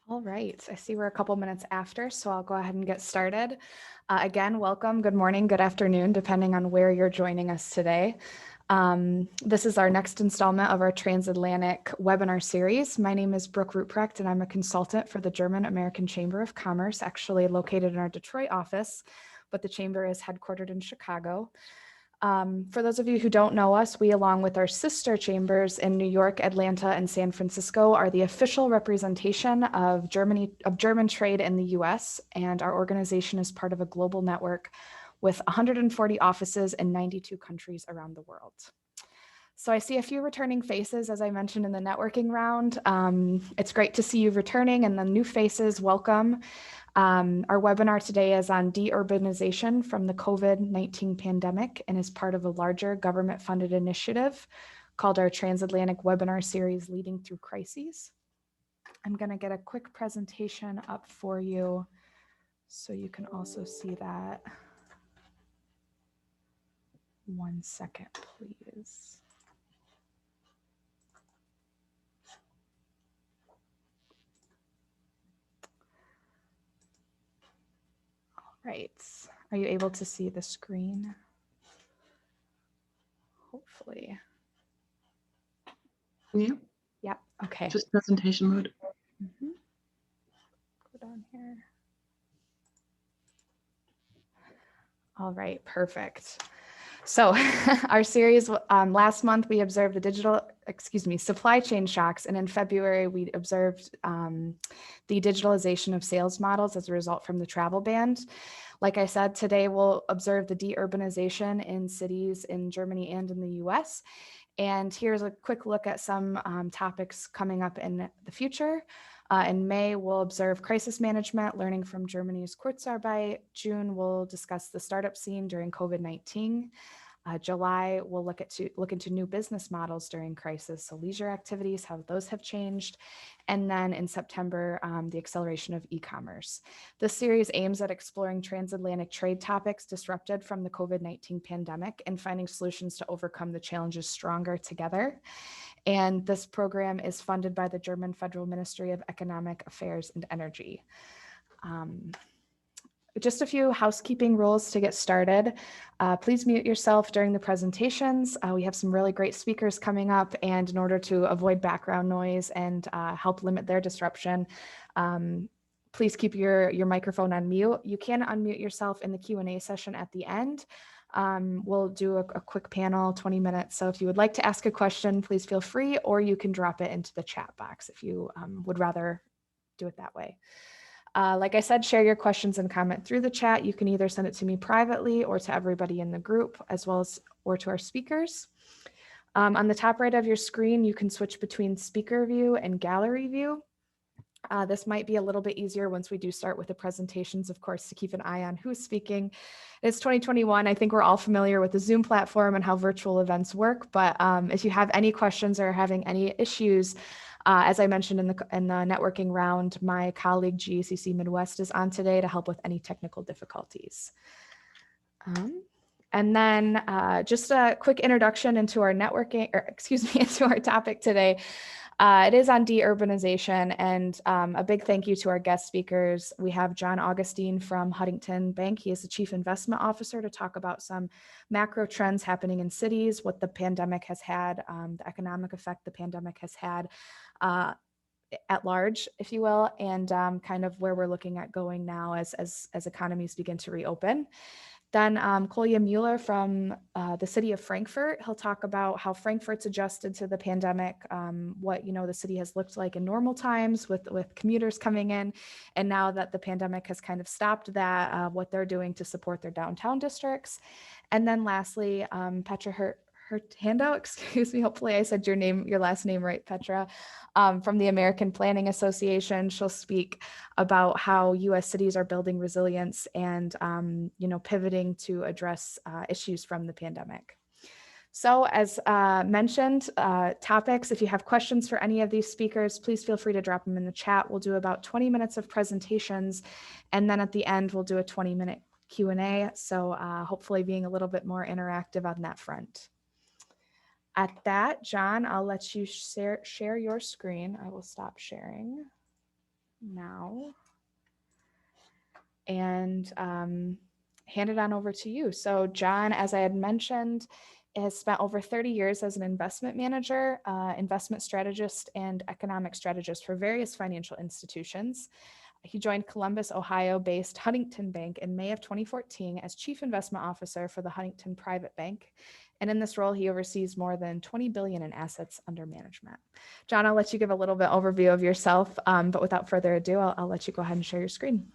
All right, I see we're a couple minutes after, so I'll go ahead and get started. Again, welcome, good morning, good afternoon, depending on where you're joining us today. This is our next installment of our Transatlantic Webinar Series. My name is Brooke Ruprecht, and I'm a consultant for the German American Chamber of Commerce, actually located in our Detroit office, but the chamber is headquartered in Chicago. For those of you who don't know us, we, along with our sister chambers in New York, Atlanta, and San Francisco, are the official representation of German trade in the US, and our organization is part of a global network with 140 offices in 92 countries around the world. So I see a few returning faces, as I mentioned in the networking round. It's great to see you returning, and the new faces, welcome. Our webinar today is on de-urbanization from the COVID-19 pandemic and is part of a larger government-funded initiative called our Transatlantic Webinar Series, Leading Through Crises. I'm going to get a quick presentation up for you so you can also see that. 1 second, please. Right. Are you able to see the screen? Hopefully. Yeah. Yep. Okay. Just presentation mode. Go down here. All right. Perfect. So our series, last month we observed the supply chain shocks, and in February we observed the digitalization of sales models as a result from the travel ban. Like I said, today we'll observe the de-urbanization in cities in Germany and in the US. And here's a quick look at some topics coming up in the future. In May, we'll observe crisis management, learning from Germany's Kurzarbeit. June, we'll discuss the startup scene during COVID-19. July, we'll look into new business models during crisis, so leisure activities, how those have changed. And then in September, the acceleration of e-commerce. This series aims at exploring transatlantic trade topics disrupted from the COVID-19 pandemic and finding solutions to overcome the challenges stronger together. And this program is funded by the German Federal Ministry of Economic Affairs and Energy. Just a few housekeeping rules to get started. Please mute yourself during the presentations. We have some really great speakers coming up, and in order to avoid background noise and help limit their disruption, please keep your microphone on mute. You can unmute yourself in the Q&A session at the end. We'll do a quick panel, 20 minutes. So if you would like to ask a question, please feel free, or you can drop it into the chat box if you would rather do it that way. Like I said, share your questions and comment through the chat. You can either send it to me privately or to everybody in the group, as well as or to our speakers. On the top right of your screen, you can switch between speaker view and gallery view. This might be a little bit easier once we do start with the presentations, of course, to keep an eye on who's speaking. It's 2021. I think we're all familiar with the Zoom platform and how virtual events work. But if you have any questions or having any issues, as I mentioned in the networking round, my colleague GACC Midwest is on today to help with any technical difficulties. And then just a quick introduction into our networking, or excuse me, into our topic today. It is on de-urbanization, and a big thank you to our guest speakers. We have John Augustine from Huntington Bank. He is the Chief Investment Officer to talk about some macro trends happening in cities, what the pandemic has had, the economic effect the pandemic has had at large, if you will, and kind of where we're looking at going now as economies begin to reopen. Then Colia Mueller from the city of Frankfurt. He'll talk about how Frankfurt's adjusted to the pandemic, what the city has looked like in normal times with commuters coming in, and now that the pandemic has kind of stopped that, what they're doing to support their downtown districts. And then lastly, Petra Hurtado, excuse me, hopefully I said your last name right, Petra, from the American Planning Association. She'll speak about how U.S. cities are building resilience and, pivoting to address issues from the pandemic. So as mentioned, topics, if you have questions for any of these speakers, please feel free to drop them in the chat. We'll do about 20 minutes of presentations, and then at the end, we'll do a 20-minute Q&A. So hopefully being a little bit more interactive on that front. At that, John, I'll let you share your screen. I will stop sharing. now and hand it on over to you. So John, as I had mentioned, has spent over 30 years as an investment manager, investment strategist, and economic strategist for various financial institutions. He joined Columbus, Ohio-based Huntington Bank in May of 2014 as Chief Investment Officer for the Huntington Private Bank. And in this role, he oversees more than $20 billion in assets under management. John, I'll let you give a little bit overview of yourself, but without further ado, I'll let you go ahead and share your screen.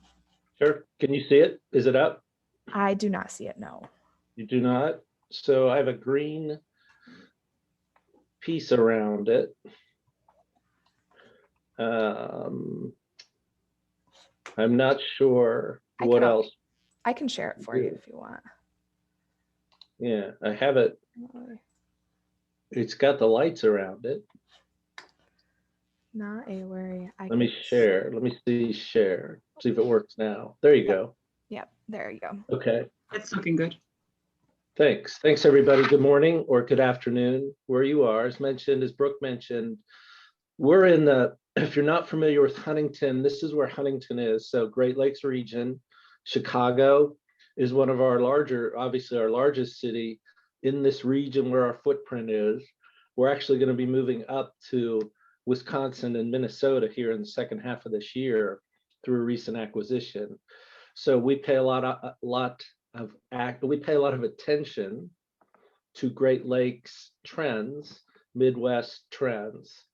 Sure. Can you see it? Is it up? I do not see it, no. You do not? So I have a green piece around it. I'm not sure what else. I can share it for you if you want. Yeah, I have it. It's got the lights around it. Not a worry. Let me share. Let me share. See if it works now. There you go. Yep, there you go. Okay. It's looking good. Thanks. Thanks, everybody. Good morning or good afternoon, where you are. As mentioned, as Brooke mentioned, we're in the, if you're not familiar with Huntington, this is where Huntington is. So Great Lakes region, Chicago is one of our larger, obviously our largest city in this region where our footprint is. We're actually going to be moving up to Wisconsin and Minnesota here in the second half of this year through a recent acquisition. So we pay a lot of attention to Great Lakes trends, Midwest trends.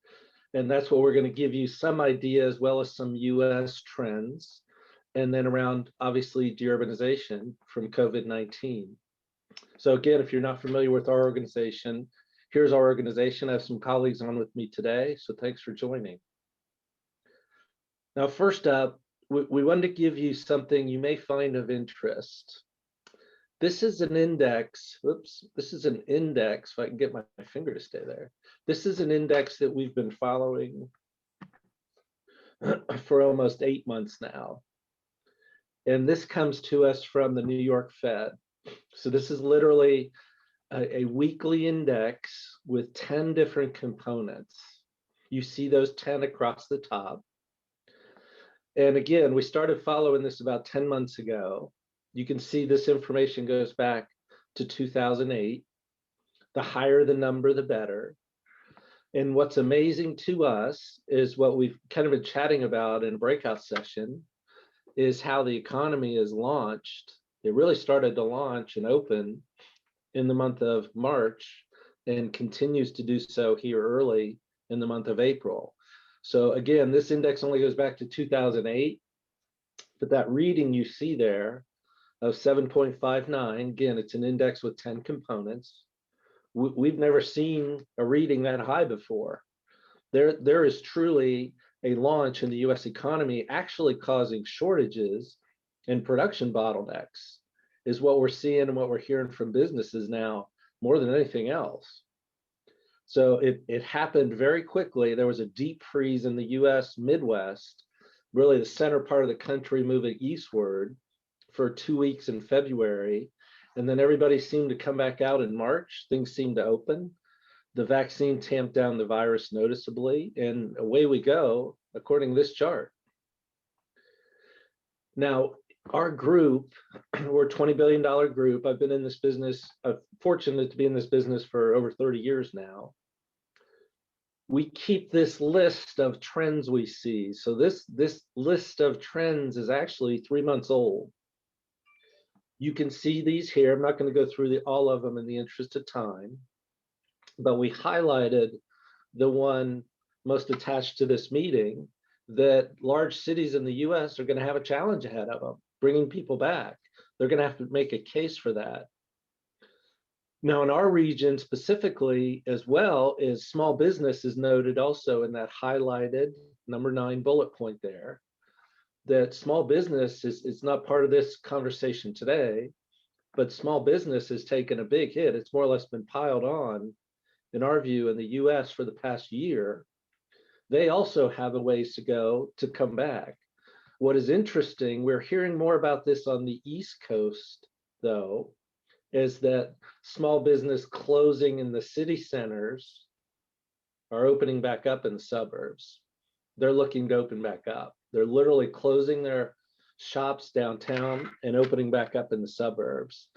And that's what we're going to give you some idea as well as some US trends. And then around obviously de-urbanization from COVID-19. So again, if you're not familiar with our organization, here's our organization. I have some colleagues on with me today, so thanks for joining. Now, first up, we wanted to give you something you may find of interest. This is an index, this is an index, if I can get my finger to stay there. This is an index that we've been following for almost 8 months now. And this comes to us from the New York Fed. So this is literally a weekly index with 10 different components. You see those 10 across the top. And again, we started following this about 10 months ago. You can see this information goes back to 2008. The higher the number, the better. And what's amazing to us is what we've kind of been chatting about in a breakout session is how the economy is launched. It really started to launch and open in the month of March and continues to do so here early in the month of April. So again, this index only goes back to 2008, but that reading you see there of 7.59, again, it's an index with 10 components. We've never seen a reading that high before. There is truly a launch in the US economy actually causing shortages and production bottlenecks is what we're seeing and what we're hearing from businesses now more than anything else. So it happened very quickly. There was a deep freeze in the US Midwest, really the center part of the country moving eastward for 2 weeks in February. And then everybody seemed to come back out in March. Things seemed to open. The vaccine tamped down the virus noticeably, and away we go, according to this chart. Now, our group, we're a $20 billion group. I've been in this business, I'm fortunate to be in this business for over 30 years now. We keep this list of trends we see. So this list of trends is actually 3 months old. You can see these here. I'm not going to go through all of them in the interest of time, but we highlighted the one most attached to this meeting, that large cities in the US are going to have a challenge ahead of them, bringing people back. They're going to have to make a case for that. Now, in our region specifically, as well as small business is noted also in that highlighted number 9 bullet point there, that small business is not part of this conversation today, but small business has taken a big hit. It's more or less been piled on, in our view, in the US for the past year. They also have a ways to go to come back. What is interesting, we're hearing more about this on the East Coast, though, is that small business closing in the city centers are opening back up in the suburbs. they're looking to open back up. They're literally closing their shops downtown and opening back up in the suburbs.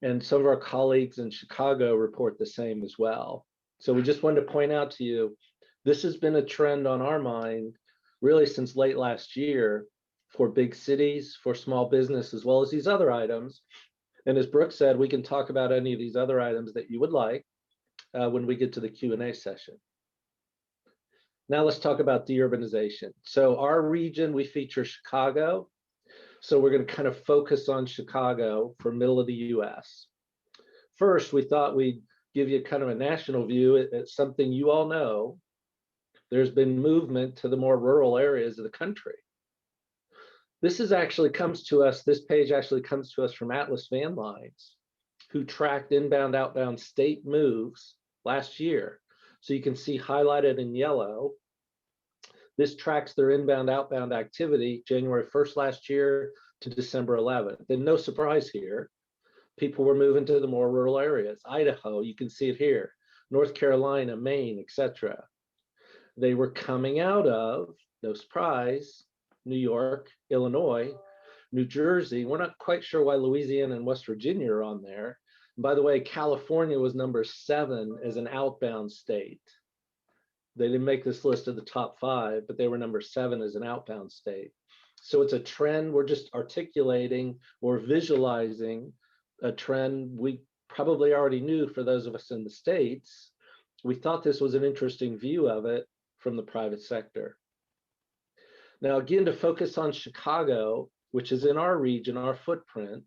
And some of our colleagues in Chicago report the same as well. So we just wanted to point out to you, this has been a trend on our mind really since late last year for big cities, for small business, as well as these other items. And as Brooke said, we can talk about any of these other items that you would like when we get to the Q&A session. Now let's talk about de-urbanization. So our region, we feature Chicago. So we're going to kind of focus on Chicago for middle of the US. First, we thought we'd give you kind of a national view. It's something you all know. There's been movement to the more rural areas of the country. This page actually comes to us from Atlas Van Lines, who tracked inbound, outbound state moves last year. So you can see highlighted in yellow, this tracks their inbound, outbound activity January 1st last year to December 11th. And no surprise here, people were moving to the more rural areas. Idaho, you can see it here, North Carolina, Maine, etc. They were coming out of, no surprise, New York, Illinois, New Jersey. We're not quite sure why Louisiana and West Virginia are on there. And by the way, California was number 7 as an outbound state. They didn't make this list of the top 5, but they were number 7 as an outbound state. So it's a trend. We're just articulating or visualizing a trend we probably already knew for those of us in the States. We thought this was an interesting view of it from the private sector. Now, again, to focus on Chicago, which is in our region, our footprint,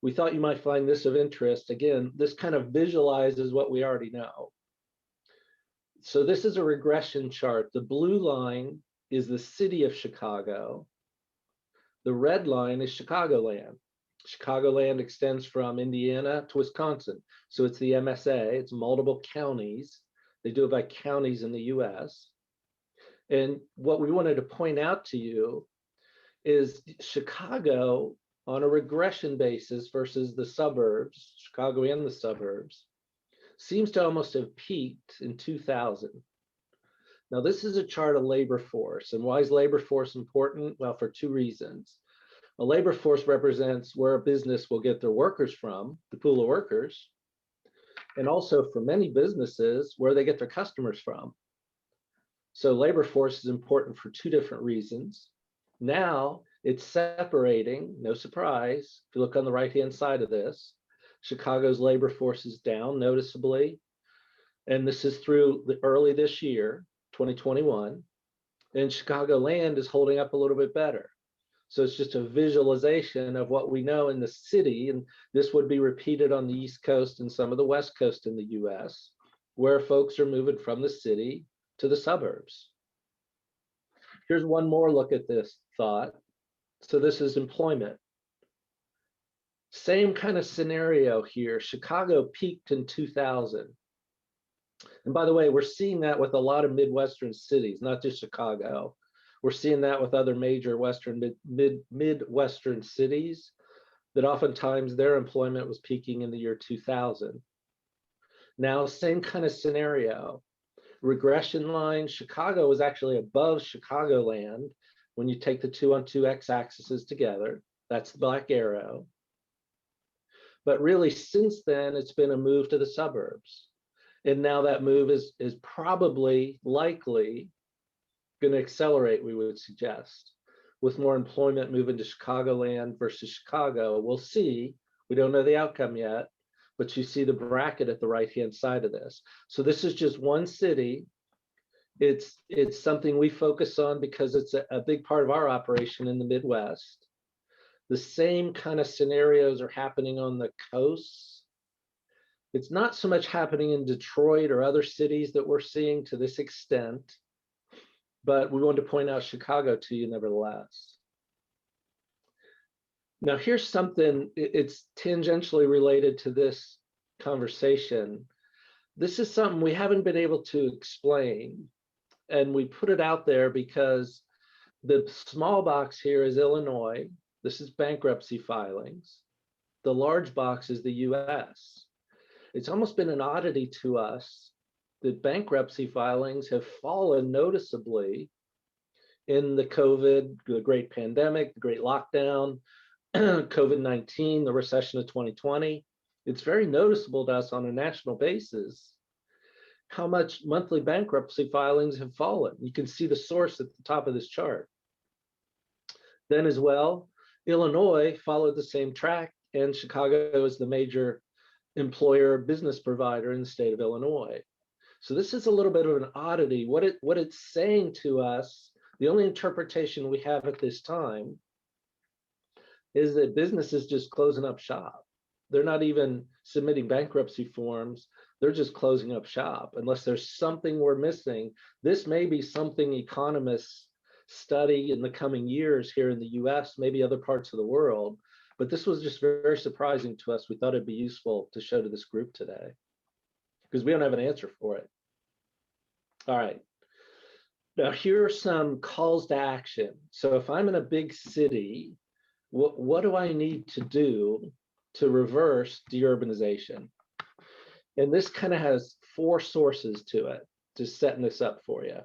we thought you might find this of interest. Again, this kind of visualizes what we already know. So this is a regression chart. The blue line is the city of Chicago. The red line is Chicagoland. Chicagoland extends from Indiana to Wisconsin. So it's the MSA, it's multiple counties. They do it by counties in the US. And what we wanted to point out to you is Chicago on a regression basis versus the suburbs, Chicago and the suburbs, seems to almost have peaked in 2000. Now, this is a chart of labor force. And why is labor force important? Well, for 2 reasons. A labor force represents where a business will get their workers from, the pool of workers, and also for many businesses, where they get their customers from. So labor force is important for 2 different reasons. Now it's separating, no surprise, if you look on the right-hand side of this, Chicago's labor force is down noticeably. And this is through the early this year, 2021. And Chicagoland is holding up a little bit better. So it's just a visualization of what we know in the city. And this would be repeated on the East Coast and some of the West Coast in the US, where folks are moving from the city to the suburbs. Here's one more look at this thought. So this is employment. Same kind of scenario here. Chicago peaked in 2000. And by the way, we're seeing that with a lot of Midwestern cities, not just Chicago. We're seeing that with other major Midwestern cities, that oftentimes their employment was peaking in the year 2000. Now, same kind of scenario. Regression line, Chicago was actually above Chicagoland when you take the 2-on-2 x-axes together. That's the black arrow. But really, since then, it's been a move to the suburbs. And now that move is probably likely going to accelerate, we would suggest, with more employment moving to Chicagoland versus Chicago. We'll see. We don't know the outcome yet, but you see the bracket at the right-hand side of this. So this is just one city. It's something we focus on because it's a big part of our operation in the Midwest. The same kind of scenarios are happening on the coasts. It's not so much happening in Detroit or other cities that we're seeing to this extent, but we want to point out Chicago to you nevertheless. Now, here's something, it's tangentially related to this conversation. This is something we haven't been able to explain, and we put it out there because the small box here is Illinois. This is bankruptcy filings. The large box is the US. It's almost been an oddity to us that bankruptcy filings have fallen noticeably in the great pandemic, the great lockdown, COVID-19, the recession of 2020. It's very noticeable to us on a national basis how much monthly bankruptcy filings have fallen. You can see the source at the top of this chart. Then as well, Illinois followed the same track, and Chicago is the major employer business provider in the state of Illinois. So this is a little bit of an oddity. What it's saying to us, the only interpretation we have at this time is that business is just closing up shop. They're not even submitting bankruptcy forms. They're just closing up shop unless there's something we're missing. This may be something economists study in the coming years here in the US, maybe other parts of the world, but this was just very surprising to us. We thought it'd be useful to show to this group today because we don't have an answer for it. All right. Now here are some calls to action. So if I'm in a big city, what do I need to do to reverse de-urbanization? And this kind of has 4 sources to it, just setting this up for you.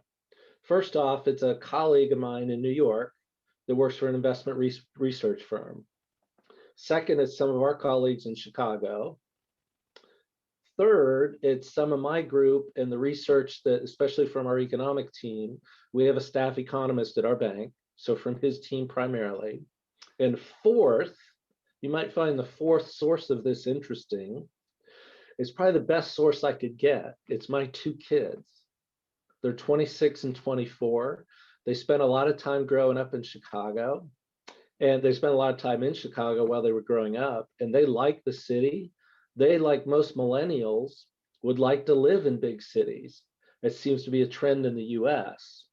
First off, it's a colleague of mine in New York that works for an investment research firm. Second, it's some of our colleagues in Chicago. Third, it's some of my group and the research that, especially from our economic team, we have a staff economist at our bank, so from his team primarily. And fourth, you might find the 4th source of this interesting. It's probably the best source I could get. It's my 2 kids. They're 26 and 24. They spent a lot of time growing up in Chicago, and they spent a lot of time in Chicago while they were growing up, and they like the city. They, like most millennials, would like to live in big cities. It seems to be a trend in the US.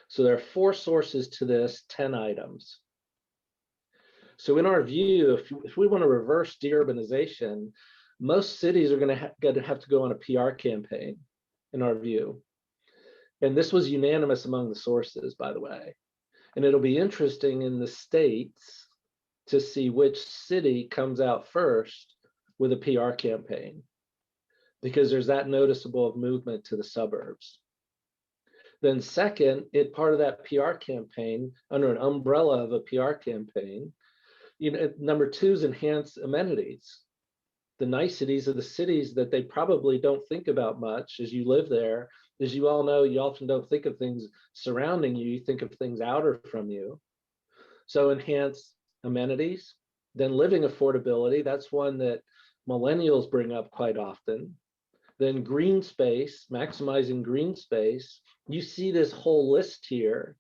So there are 4 sources to this, 10 items. So in our view, if we want to reverse de-urbanization, most cities are going to have to go on a PR campaign, in our view. And this was unanimous among the sources, by the way. And it'll be interesting in the states to see which city comes out first with a PR campaign, because there's that noticeable of movement to the suburbs. Then second, part of that PR campaign, under an umbrella of a PR campaign, number 2 is enhance amenities. The niceties of the cities that they probably don't think about much as you live there. As you all know, you often don't think of things surrounding you, you think of things outer from you. So enhance amenities. Then living affordability, that's one that millennials bring up quite often. Then green space, maximizing green space. You see this whole list here.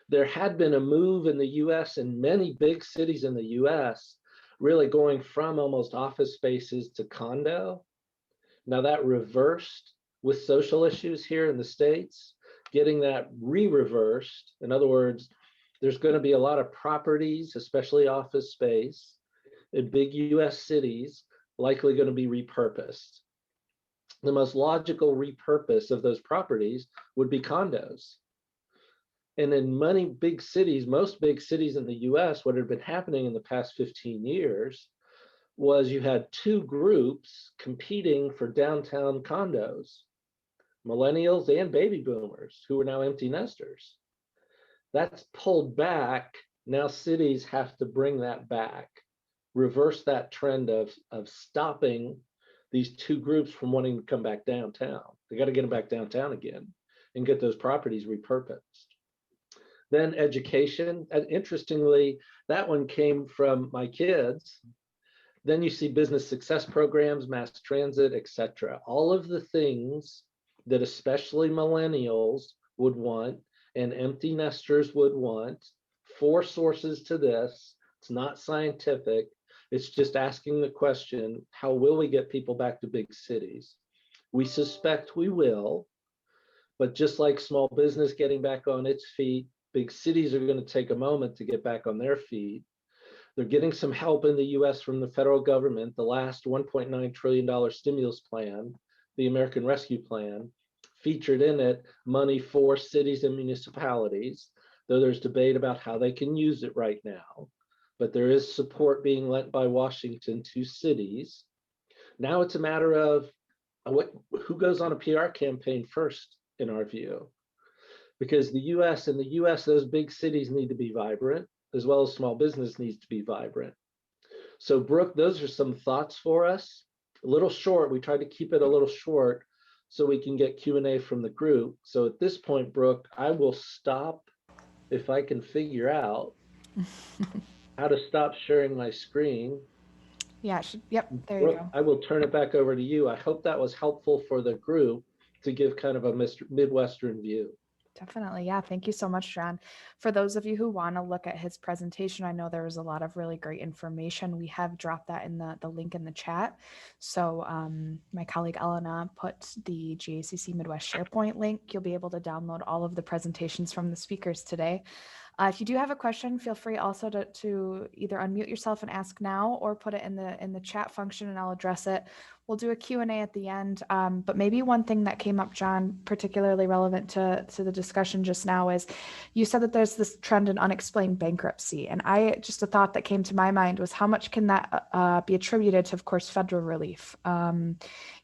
There had been a move in the US, in many big cities in the US, really going from almost office spaces to condo. Now that reversed with social issues here in the States, getting that re-reversed. In other words, there's going to be a lot of properties, especially office space, in big US cities, likely going to be repurposed. The most logical repurpose of those properties would be condos. And in many big cities, most big cities in the US, what had been happening in the past 15 years was you had 2 groups competing for downtown condos, millennials and baby boomers, who are now empty nesters. That's pulled back. Now cities have to bring that back, reverse that trend of stopping these 2 groups from wanting to come back downtown. They got to get them back downtown again and get those properties repurposed. Then education, and interestingly, that one came from my kids. Then you see business success programs, mass transit, etc. All of the things that especially millennials would want and empty nesters would want. 4 sources to this. It's not scientific. It's just asking the question, how will we get people back to big cities? We suspect we will, but just like small business getting back on its feet, big cities are going to take a moment to get back on their feet. They're getting some help in the US from the federal government. The last $1.9 trillion stimulus plan, the American Rescue Plan, featured in it money for cities and municipalities, though there's debate about how they can use it right now. But there is support being lent by Washington to cities. Now it's a matter of who goes on a PR campaign first, in our view. because in the US, those big cities need to be vibrant, as well as small business needs to be vibrant. So Brooke, those are some thoughts for us. A little short, we tried to keep it a little short so we can get Q&A from the group. So at this point, Brooke, I will stop if I can figure out how to stop sharing my screen. Yeah, yep, there Brooke, you go. I will turn it back over to you. I hope that was helpful for the group to give kind of a Midwestern view. Definitely. Yeah. Thank you so much, John. For those of you who want to look at his presentation, I know there was a lot of really great information. We have dropped that in the link in the chat. So my colleague Elena put the GACC Midwest SharePoint link. You'll be able to download all of the presentations from the speakers today. If you do have a question, feel free also to either unmute yourself and ask now or put it in the chat function and I'll address it. We'll do a Q&A at the end, but maybe one thing that came up, John, particularly relevant to the discussion just now is you said that there's this trend in unexplained bankruptcy. And just a thought that came to my mind was how much can that be attributed to, of course, federal relief?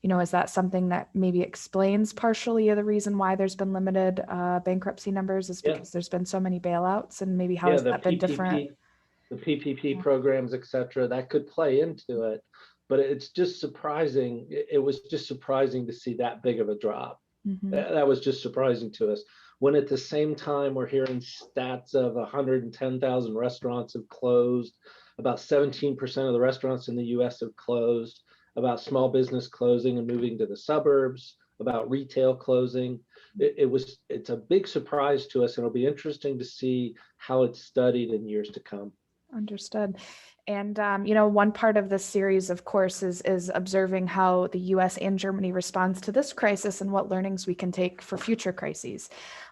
Is that something that maybe explains partially the reason why there's been limited bankruptcy numbers is because there's been so many bailouts and maybe how has that been different? The PPP programs, et cetera, that could play into it. But it's just surprising. It was just surprising to see that big of a drop. Mm-hmm. That was just surprising to us. When at the same time, we're hearing stats of 110,000 restaurants have closed, about 17% of the restaurants in the US have closed, about small business closing and moving to the suburbs, about retail closing. It's a big surprise to us, and it'll be interesting to see how it's studied in years to come. Understood. And, one part of this series, of course, is observing how the US and Germany responds to this crisis and what learnings we can take for future crises.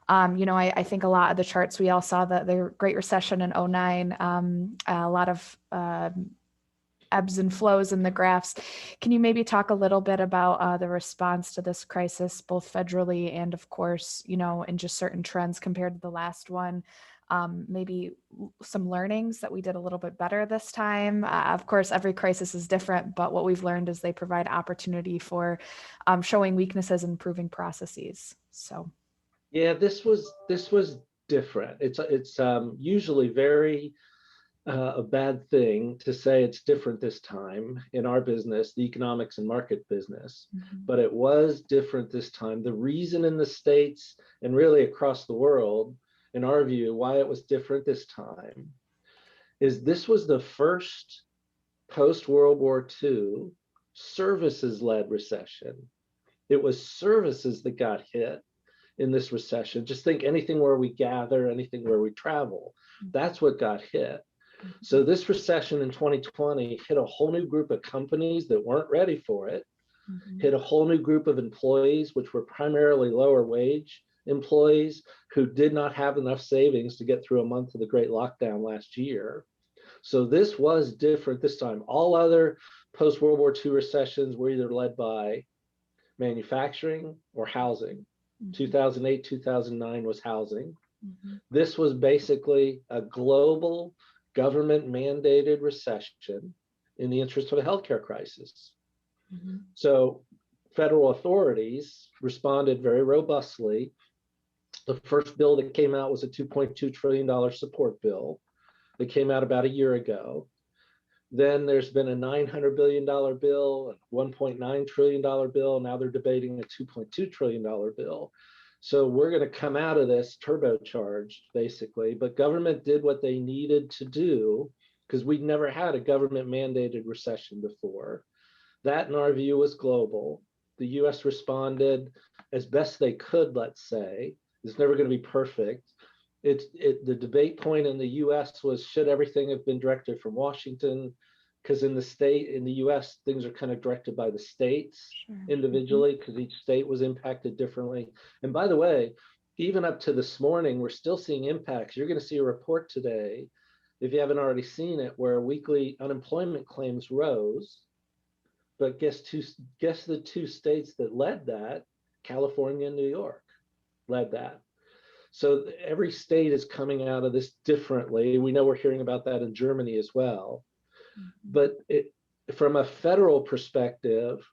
I think a lot of the charts, we all saw the Great Recession in 2009, a lot of ebbs and flows in the graphs. Can you maybe talk a little bit about the response to this crisis, both federally and, of course, in just certain trends compared to the last one? Maybe some learnings that we did a little bit better this time. Of course, every crisis is different, but what we've learned is they provide opportunity for showing weaknesses and improving processes. So, yeah, this was different. It's usually very a bad thing to say it's different this time in our business, the economics and market business, but it was different this time. The reason in the States and really across the world, in our view, why it was different this time is this was the first post-World War II services-led recession. It was services that got hit in this recession. Just think anything where we gather, anything where we travel, that's what got hit. So this recession in 2020 hit a whole new group of companies that weren't ready for it, hit a whole new group of employees, which were primarily lower wage employees who did not have enough savings to get through a month of the Great Lockdown last year. So this was different this time. All other post-World War II recessions were either led by manufacturing or housing. 2008, 2009 was housing. This was basically a global government mandated recession in the interest of a healthcare crisis. So federal authorities responded very robustly. The first bill that came out was a $2.2 trillion support bill that came out about a year ago. Then there's been a $900 billion bill, a $1.9 trillion bill. Now they're debating a $2.2 trillion bill. So we're going to come out of this turbocharged, basically. But government did what they needed to do because we'd never had a government mandated recession before. That, in our view, was global. The US responded as best they could, let's say. It's never going to be perfect. The debate point in the US was, should everything have been directed from Washington? Because in the US, things are kind of directed by the states individually, because each state was impacted differently. And by the way, even up to this morning, we're still seeing impacts. You're going to see a report today, if you haven't already seen it, where weekly unemployment claims rose. But guess the two states that led that, California and New York, led that. So every state is coming out of this differently. We know we're hearing about that in Germany as well. But from a federal perspective,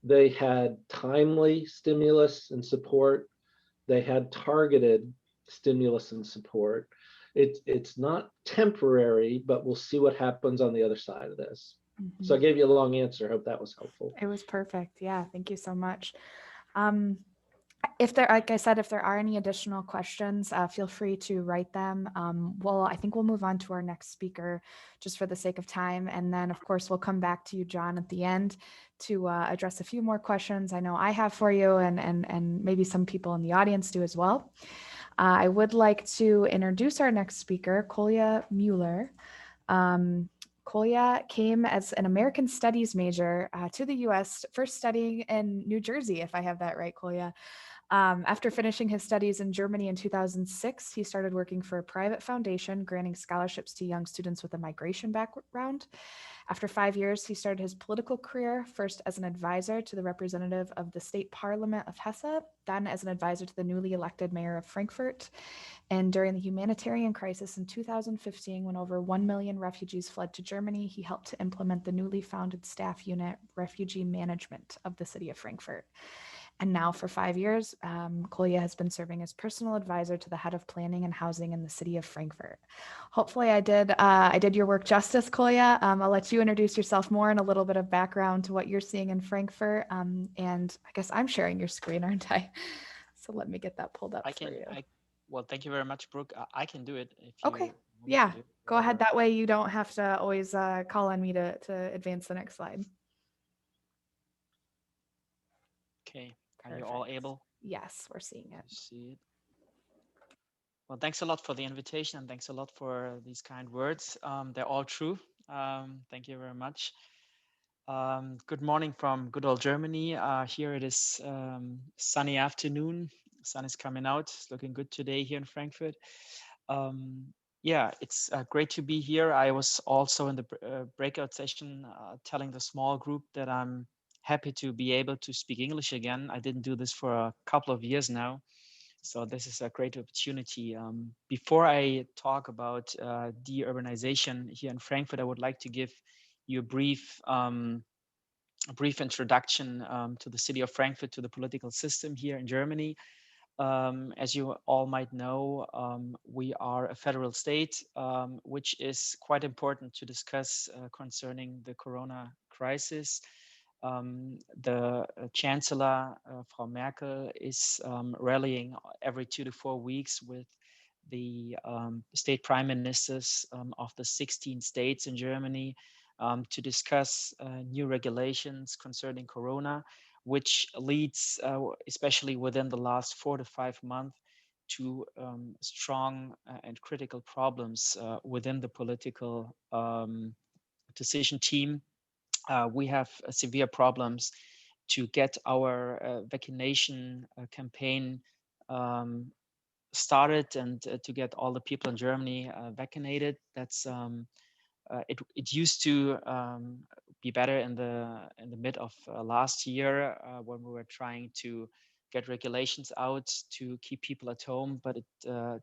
they had timely stimulus and support. They had targeted stimulus and support. It's not temporary, but we'll see what happens on the other side of this. So I gave you a long answer. Hope that was helpful. It was perfect. Yeah, thank you so much. If there, like I said, if there are any additional questions, feel free to write them. I think we'll move on to our next speaker just for the sake of time. And then of course, we'll come back to you, John, at the end to address a few more questions I know I have for you and maybe some people in the audience do as well. I would like to introduce our next speaker, Colia Mueller. Kolja came as an American Studies major to the US, first studying in New Jersey, if I have that right, Kolja. After finishing his studies in Germany in 2006, he started working for a private foundation, granting scholarships to young students with a migration background. After 5 years, he started his political career, first as an advisor to the representative of the state parliament of Hesse, then as an advisor to the newly elected mayor of Frankfurt. And during the humanitarian crisis in 2015, when over 1 million refugees fled to Germany, he helped to implement the newly founded staff unit, Refugee Management, of the city of Frankfurt. And now for 5 years, Kolja has been serving as personal advisor to the head of planning and housing in the city of Frankfurt. Hopefully I did your work justice, Kolja. I'll let you introduce yourself more and a little bit of background to what you're seeing in Frankfurt. And I guess I'm sharing your screen, aren't I? So let me get that pulled up for you. Well, thank you very much, Brooke. I can do it if you okay. Yeah, go ahead. That way you don't have to always call on me to advance the next slide. Okay. Are you all able? Yes, we're seeing it. See it. Well, thanks a lot for the invitation and thanks a lot for these kind words. They're all true. Thank you very much. Good morning from good old Germany. Here it is sunny afternoon. Sun is coming out. It's looking good today here in Frankfurt. Yeah, it's great to be here. I was also in the breakout session telling the small group that I'm happy to be able to speak English again. I didn't do this for a couple of years now. So this is a great opportunity. Before I talk about de-urbanization here in Frankfurt, I would like to give you a brief introduction to the city of Frankfurt, to the political system here in Germany. As you all might know, we are a federal state, which is quite important to discuss concerning the corona crisis. The Chancellor, Frau Merkel, is rallying every 2 to 4 weeks with the state prime ministers of the 16 states in Germany to discuss new regulations concerning corona, which leads, especially within the last 4 to 5 months, to strong and critical problems within the political decision team. We have severe problems to get our vaccination campaign started and to get all the people in Germany vaccinated. That's it used to be better in the mid of last year when we were trying to get regulations out to keep people at home, but it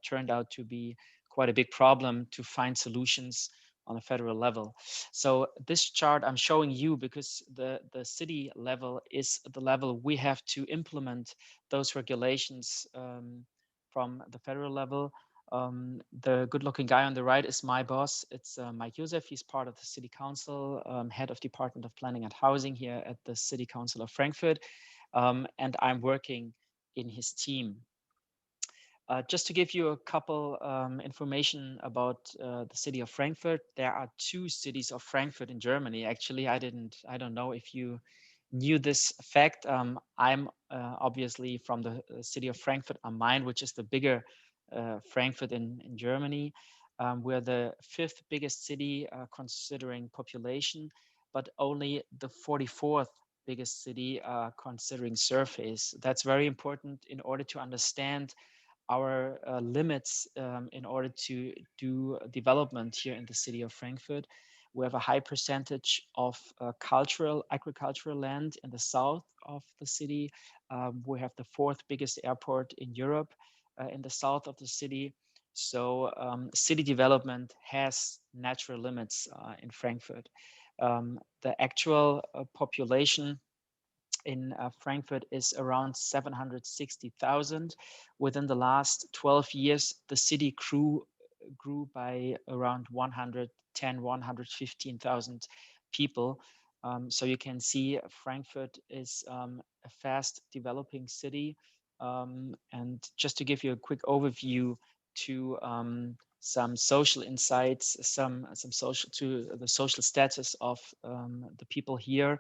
turned out to be quite a big problem to find solutions on a federal level. So this chart I'm showing you because the city level is the level we have to implement those regulations from the federal level. The good-looking guy on the right is my boss. It's Mike Joseph. He's part of the City Council, head of Department of Planning and Housing here at the City Council of Frankfurt, and I'm working in his team. Just to give you a couple information about the city of Frankfurt, there are 2 cities of Frankfurt in Germany. Actually, I don't know if you knew this fact. I'm obviously from the city of Frankfurt am Main, which is the bigger Frankfurt in Germany. We're the 5th biggest city considering population, but only the 44th biggest city considering surface. That's very important in order to understand our limits in order to do development here in the city of Frankfurt. We have a high percentage of agricultural land in the south of the city. We have the 4th biggest airport in Europe in the south of the city. So city development has natural limits in Frankfurt. The actual population in Frankfurt is around 760,000. Within the last 12 years, the city grew by around 110, 115,000 people. So you can see Frankfurt is a fast developing city. And just to give you a quick overview to some social insights, some social to the social status of the people here,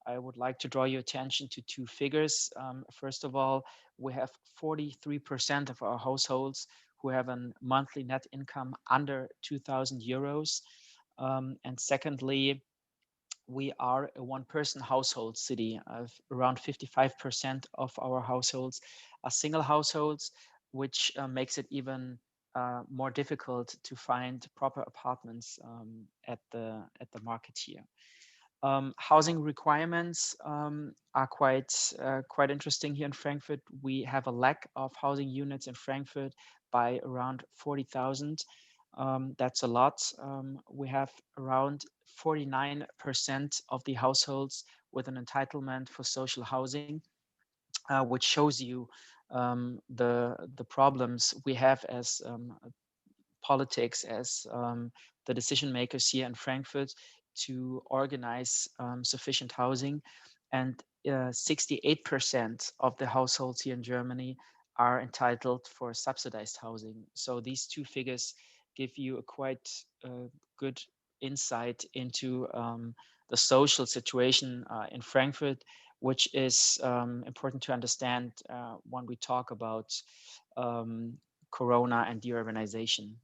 I would like to draw your attention to two figures. First of all, we have 43% of our households who have a monthly net income under 2,000 euros. And secondly, we are a one-person household city. Around 55% of our households are single households, which makes it even more difficult to find proper apartments at the market here. Housing requirements are quite interesting here in Frankfurt. We have a lack of housing units in Frankfurt by around 40,000. That's a lot. We have around 49% of the households with an entitlement for social housing, which shows you the problems we have as politics, as the decision makers here in Frankfurt, to organize sufficient housing. And 68% of the households here in Germany are entitled for subsidized housing. So these two figures give you a quite good insight into the social situation in Frankfurt, which is important to understand when we talk about Corona and de-urbanization,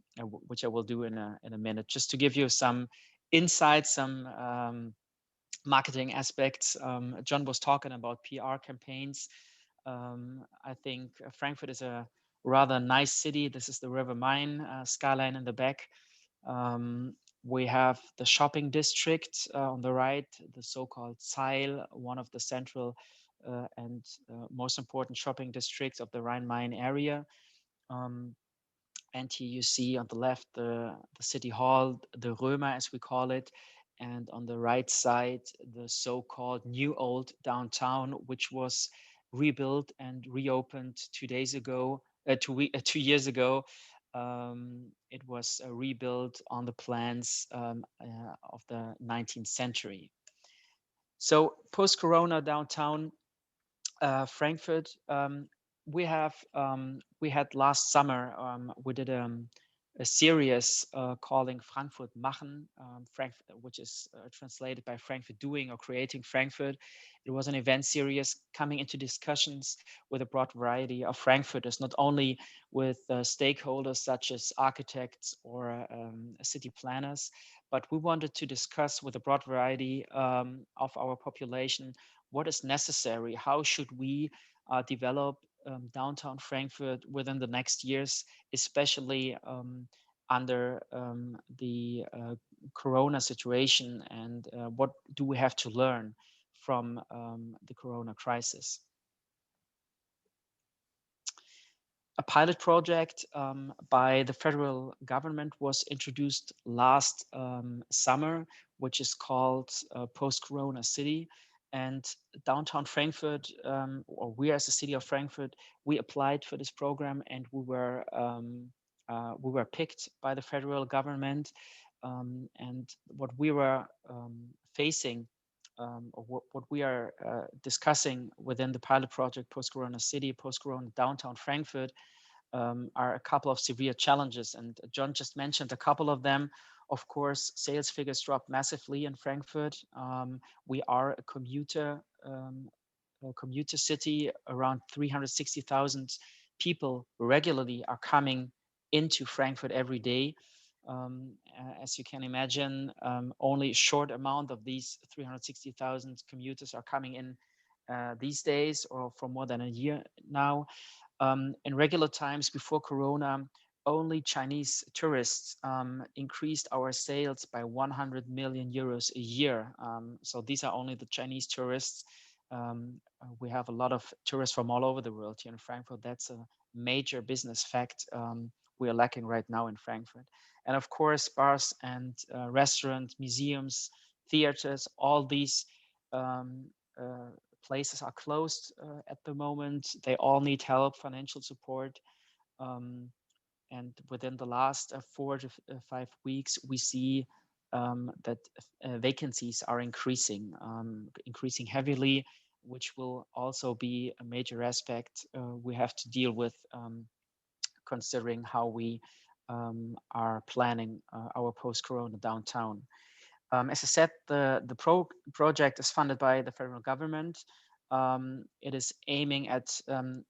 which I will do in a minute. Just to give you some insights, some marketing aspects. John was talking about PR campaigns. I think Frankfurt is a rather nice city. This is the River Main skyline in the back. We have the shopping district on the right, the so-called Zeil, one of the central and most important shopping districts of the Rhine-Main area. And here you see on the left the city hall, the Römer as we call it, and on the right side the so-called new old downtown, which was rebuilt and reopened 2 days ago, 2 years ago. It was rebuilt on the plans of the 19th century. So post-Corona downtown Frankfurt, we had last summer, we did a series calling Frankfurt Machen, which is translated by Frankfurt Doing or Creating Frankfurt. It was an event series coming into discussions with a broad variety of Frankfurters, not only with stakeholders such as architects or city planners, but we wanted to discuss with a broad variety of our population what is necessary, how should we develop downtown Frankfurt within the next years, especially under the Corona situation, and what do we have to learn from the Corona crisis. A pilot project by the federal government was introduced last summer, which is called Post-Corona City. And downtown Frankfurt, or we as the city of Frankfurt, we applied for this program, and we were picked by the federal government. And what we were facing, or what we are discussing within the pilot project Post-Corona City, Post-Corona Downtown Frankfurt, are a couple of severe challenges. And John just mentioned a couple of them. Of course, sales figures dropped massively in Frankfurt. We are a commuter city. Around 360,000 people regularly are coming into Frankfurt every day. As you can imagine, only a short amount of these 360,000 commuters are coming in these days, or for more than a year now. In regular times before Corona, only Chinese tourists increased our sales by 100 million euros a year. So these are only the Chinese tourists. We have a lot of tourists from all over the world here in Frankfurt. That's a major business fact we are lacking right now in Frankfurt. And of course, bars and restaurants, museums, theaters, all these places are closed at the moment. They all need help, financial support. And within the last 4 to 5 weeks, we see that vacancies are increasing heavily, which will also be a major aspect we have to deal with, considering how we are planning our post-corona downtown. As I said, the project is funded by the federal government. It is aiming at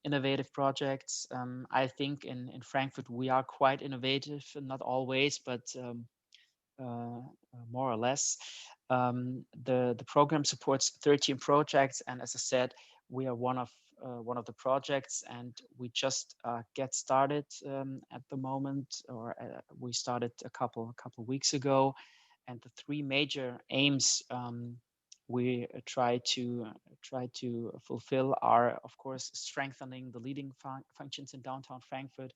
innovative projects. I think in Frankfurt we are quite innovative, not always, but more or less. The program supports 13 projects, and as I said, we are one of the projects, and we just get started at the moment, or we started a couple weeks ago. And the 3 major aims we try to fulfill are, of course, strengthening the leading functions in downtown Frankfurt.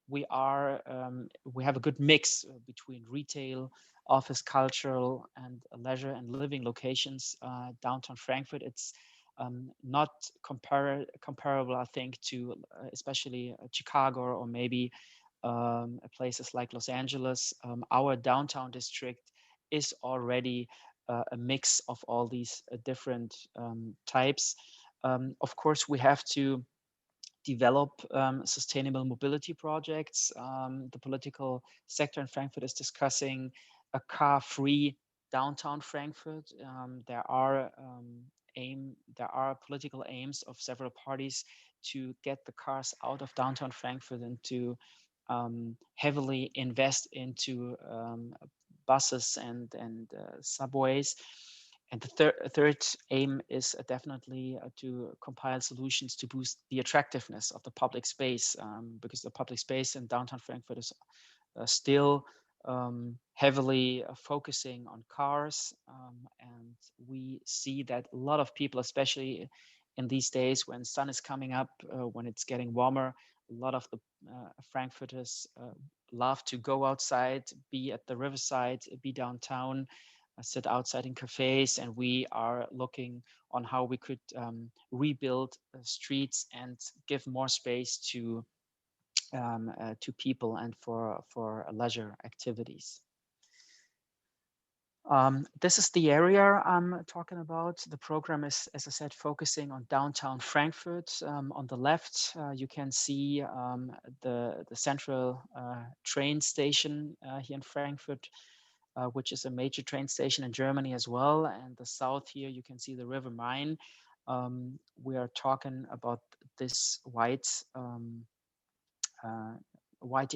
We have a good mix between retail, office, cultural, and leisure and living locations. Downtown Frankfurt, it's not comparable, I think, to especially Chicago or maybe places like Los Angeles. Our downtown district is already a mix of all these different types. Of course, we have to develop sustainable mobility projects. The political sector in Frankfurt is discussing a car-free downtown Frankfurt. There are political aims of several parties to get the cars out of downtown Frankfurt and to heavily invest into buses and subways. And the third aim is definitely to compile solutions to boost the attractiveness of the public space, because the public space in downtown Frankfurt is still heavily focusing on cars. And we see that a lot of people, especially in these days when sun is coming up, when it's getting warmer, a lot of the Frankfurters love to go outside, be at the riverside, be downtown, sit outside in cafes, and we are looking on how we could rebuild streets and give more space to people and for leisure activities. This is the area I'm talking about. The program is, as I said, focusing on downtown Frankfurt. On the left, you can see the central train station here in Frankfurt, which is a major train station in Germany as well. And the south here, you can see the River Main. We are talking about this white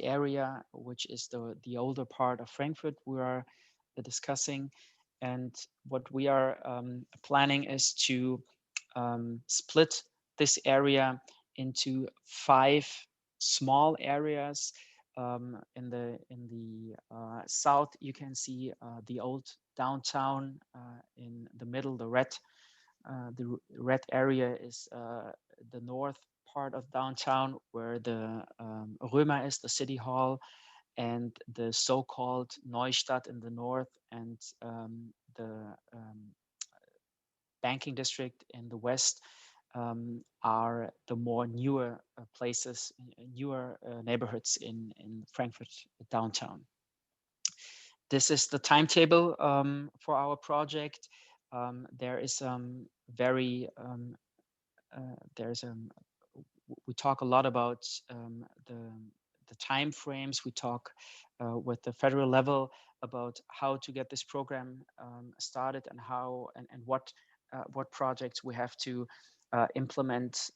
area, which is the older part of Frankfurt we are discussing. And what we are planning is to split this area into 5 small areas. In the south, you can see the old downtown. In the middle, the red area is the north part of downtown, where the Römer is, the city hall, and the so-called Neustadt in the north, and the banking district in the west are the more newer places, newer neighborhoods in Frankfurt downtown. This is the timetable for our project. There is we talk a lot about the time frames. We talk with the federal level about how to get this program started and how and what projects we have to implement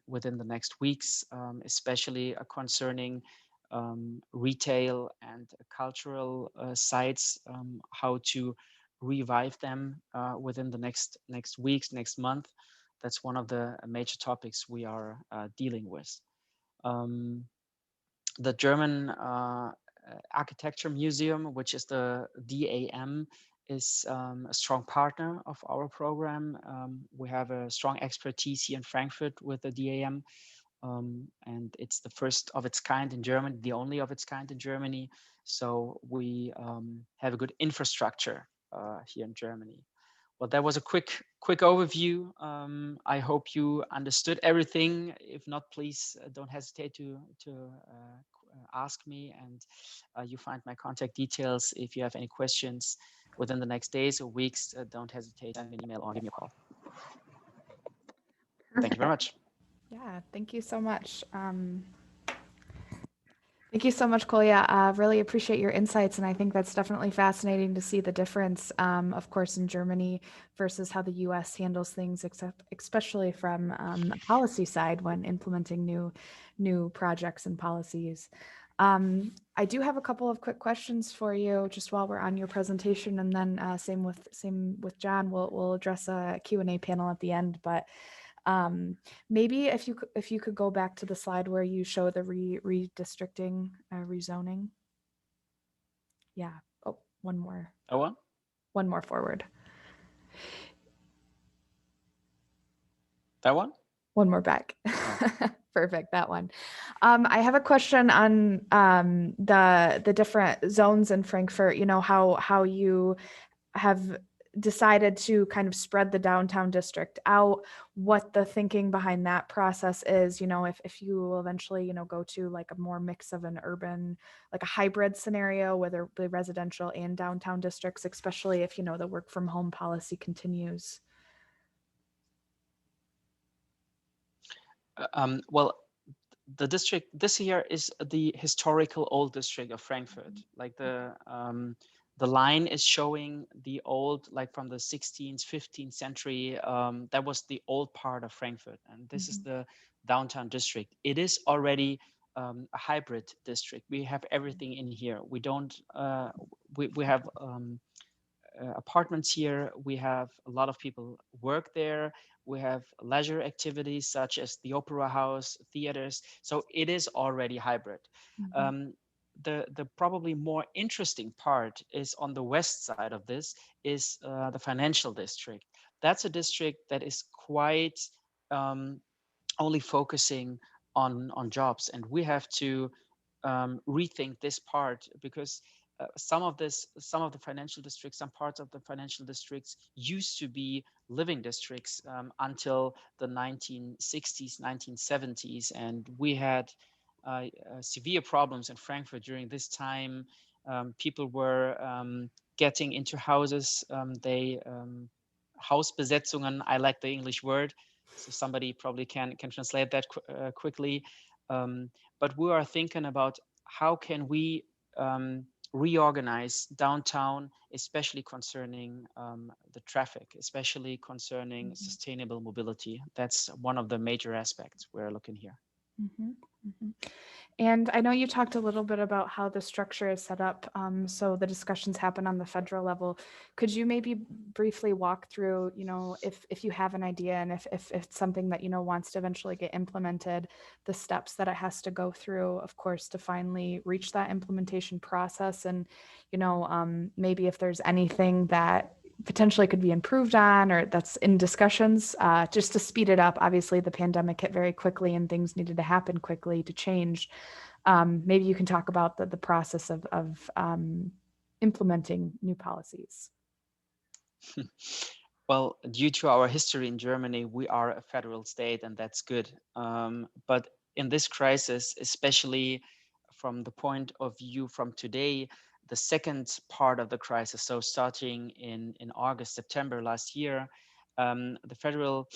within the next weeks, especially concerning retail and cultural sites, how to revive them within the next weeks, next month. That's one of the major topics we are dealing with. The German Architecture Museum, which is the DAM, is a strong partner of our program. We have a strong expertise here in Frankfurt with the DAM, and it's the first of its kind in Germany, the only of its kind in Germany. So we have a good infrastructure here in Germany. Well, that was a quick overview. I hope you understood everything. If not, please don't hesitate to ask me, and you find my contact details. If you have any questions within the next days or weeks, don't hesitate to send me an email or give me a call. Thank you very much. Yeah, thank you so much. Thank you so much, Kolja. Really appreciate your insights, and I think that's definitely fascinating to see the difference, of course, in Germany versus how the U.S. handles things, especially from a policy side when implementing new projects and policies. I do have a couple of quick questions for you just while we're on your presentation, and then same with John. We'll address a Q&A panel at the end, but. Maybe if you could go back to the slide where you show the redistricting, rezoning. Yeah. Oh, one more. Oh, one more forward. That one? One more back. Oh. Perfect, that one. I have a question on the different zones in Frankfurt. You know, how you have decided to kind of spread the downtown district out, what the thinking behind that process is, you know, if you will eventually, you know, go to like a more mix of an urban, like a hybrid scenario, whether the residential and downtown districts, especially if, you know, the work from home policy continues. Well, the district this year is the historical old district of Frankfurt. Like the line is showing the old, like from the 16th, 15th century. That was the old part of Frankfurt, and this is the downtown district. It is already a hybrid district. We have everything in here. We don't. We have apartments here. We have a lot of people work there. We have leisure activities such as the opera house, theaters. So it is already hybrid. The probably more interesting part is on the west side of this is the financial district. That's a district that is quite only focusing on jobs, and we have to rethink this part because some of the financial districts, some parts of the financial districts used to be living districts until the 1960s, 1970s, and we had severe problems in Frankfurt during this time. People were getting into houses. Hausbesetzungen, I like the English word, so somebody probably can translate that quickly. But we are thinking about how can we reorganize downtown, especially concerning the traffic, especially concerning sustainable mobility. That's one of the major aspects we're looking here. And I know you talked a little bit about how the structure is set up, so the discussions happen on the federal level. Could you maybe briefly walk through, you know, if you have an idea and if it's something that, you know, wants to eventually get implemented, the steps that it has to go through, of course, to finally reach that implementation process, and, you know, maybe if there's anything that potentially could be improved on or that's in discussions, just to speed it up. Obviously, the pandemic hit very quickly and things needed to happen quickly to change. Maybe you can talk about the process of implementing new policies. Well, due to our history in Germany, we are a federal state, and that's good. But in this crisis, especially from the point of view from today, the second part of the crisis, so starting in August, September last year, the federal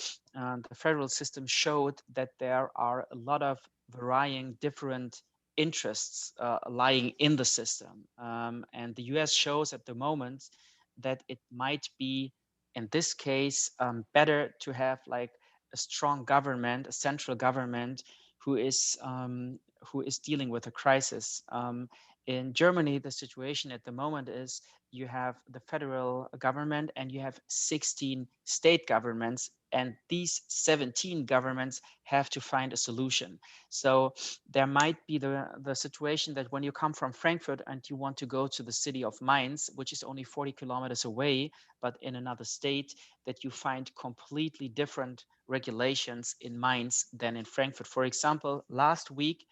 system showed that there are a lot of varying different interests lying in the system. And the US shows at the moment that it might be, in this case, better to have like a strong government, a central government who is dealing with a crisis. In Germany, the situation at the moment is you have the federal government and you have 16 state governments, and these 17 governments have to find a solution. So there might be the situation that when you come from Frankfurt and you want to go to the city of Mainz, which is only 40 kilometers away, but in another state, that you find completely different regulations in Mainz than in Frankfurt. For example, last week,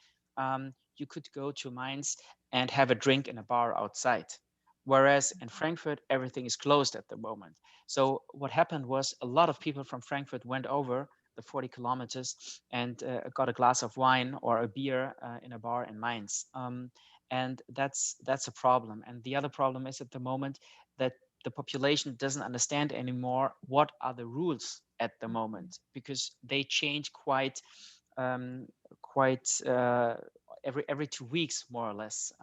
you could go to Mainz and have a drink in a bar outside. Whereas in Frankfurt, everything is closed at the moment. So what happened was a lot of people from Frankfurt went over the 40 kilometers and got a glass of wine or a beer in a bar in Mainz. And that's a problem. And the other problem is at the moment that the population doesn't understand anymore what are the rules at the moment, because they change quite every 2 weeks, more or less.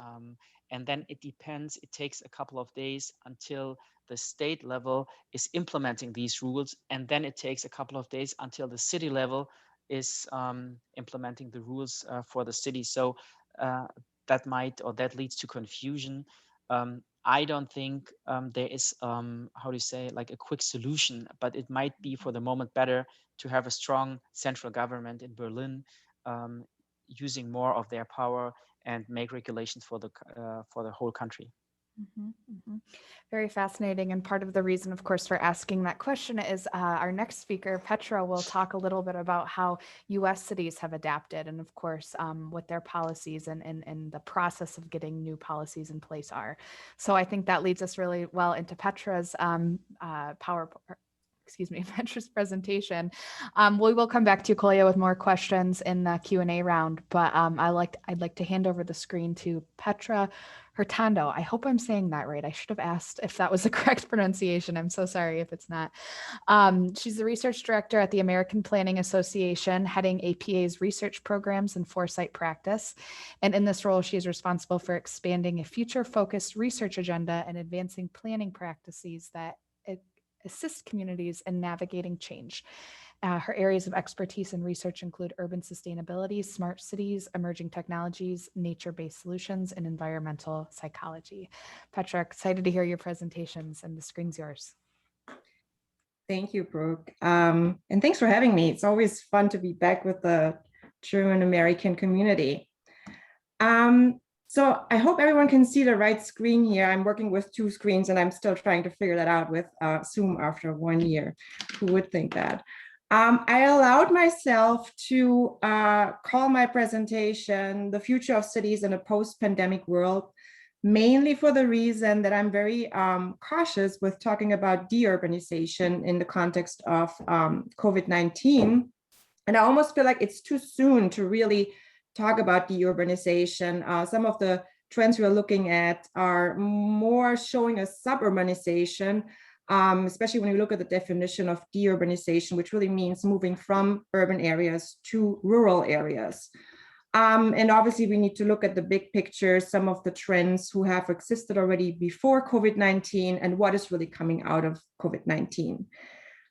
And then it depends, it takes a couple of days until the state level is implementing these rules. And then it takes a couple of days until the city level is implementing the rules for the city. So that leads to confusion. I don't think there is, how do you say, like a quick solution, but it might be for the moment better to have a strong central government in Berlin using more of their power and make regulations for the whole country. Mm-hmm, mm-hmm. Very fascinating. And part of the reason, of course, for asking that question is our next speaker, Petra, will talk a little bit about how US cities have adapted and, of course, what their policies and the process of getting new policies in place are. So I think that leads us really well into Petra's Petra's presentation. We will come back to you, Kolja, with more questions in the Q&A round, but I'd like to hand over the screen to Petra Hurtado. I hope I'm saying that right. I should have asked if that was the correct pronunciation. I'm so sorry if it's not. She's the research director at the American Planning Association, heading APA's research programs and foresight practice. And in this role, she is responsible for expanding a future-focused research agenda and advancing planning practices that assist communities in navigating change. Her areas of expertise and research include urban sustainability, smart cities, emerging technologies, nature-based solutions, and environmental psychology. Petra, excited to hear your presentations, and the screen's yours. Thank you, Brooke. And thanks for having me. It's always fun to be back with the German American community. So I hope everyone can see the right screen here. I'm working with 2 screens and I'm still trying to figure that out with Zoom after 1 year. Who would think that? I allowed myself to call my presentation "The Future of Cities in a Post-Pandemic World," mainly for the reason that I'm very cautious with talking about de-urbanization in the context of COVID-19. And I almost feel like it's too soon to really talk about de-urbanization. Some of the trends we're looking at are more showing a suburbanization, especially when you look at the definition of de-urbanization, which really means moving from urban areas to rural areas. And obviously we need to look at the big picture, some of the trends who have existed already before COVID-19 and what is really coming out of COVID-19.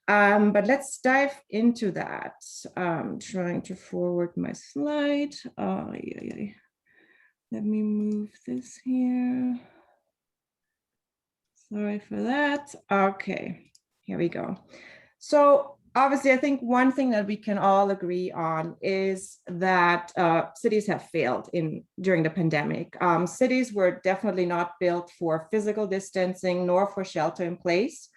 But let's dive into that. I'm trying to forward my slide. Let me move this here. Sorry for that. Okay, here we go. So obviously, I think one thing that we can all agree on is that cities have failed during the pandemic. Cities were definitely not built for physical distancing nor for shelter in place.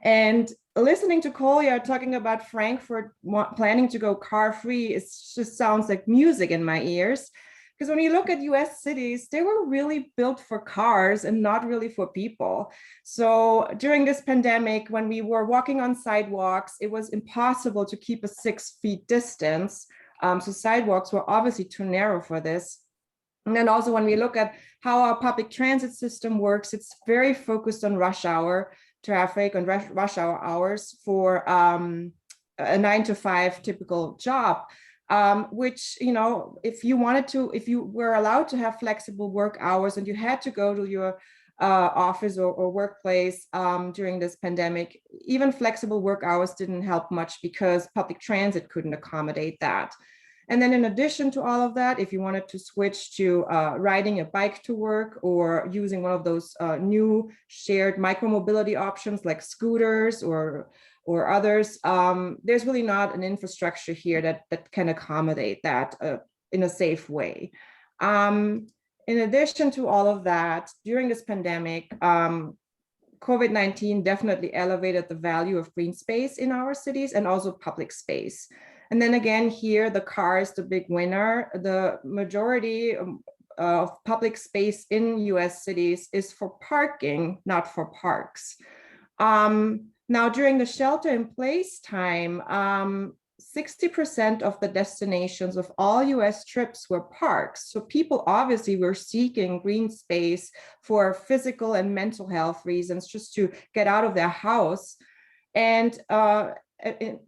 And listening to Kolja talking about Frankfurt planning to go car-free, it just sounds like music in my ears. Because when you look at US cities, they were really built for cars and not really for people. So during this pandemic, when we were walking on sidewalks, it was impossible to keep a 6 feet distance. So sidewalks were obviously too narrow for this. And then also when we look at how our public transit system works, it's very focused on rush hour traffic and rush hour hours for a 9 to 5 typical job, which, you know, if you were allowed to have flexible work hours and you had to go to your office or workplace during this pandemic, even flexible work hours didn't help much because public transit couldn't accommodate that. And then in addition to all of that, if you wanted to switch to riding a bike to work or using one of those new shared micromobility options like scooters or others, there's really not an infrastructure here that can accommodate that in a safe way. In addition to all of that, during this pandemic, COVID-19 definitely elevated the value of green space in our cities and also public space. And then again, here, the car is the big winner. The majority, of public space in US cities is for parking, not for parks. Now, during the shelter in place time, 60% of the destinations of all US trips were parks. So people obviously were seeking green space for physical and mental health reasons, just to get out of their house. And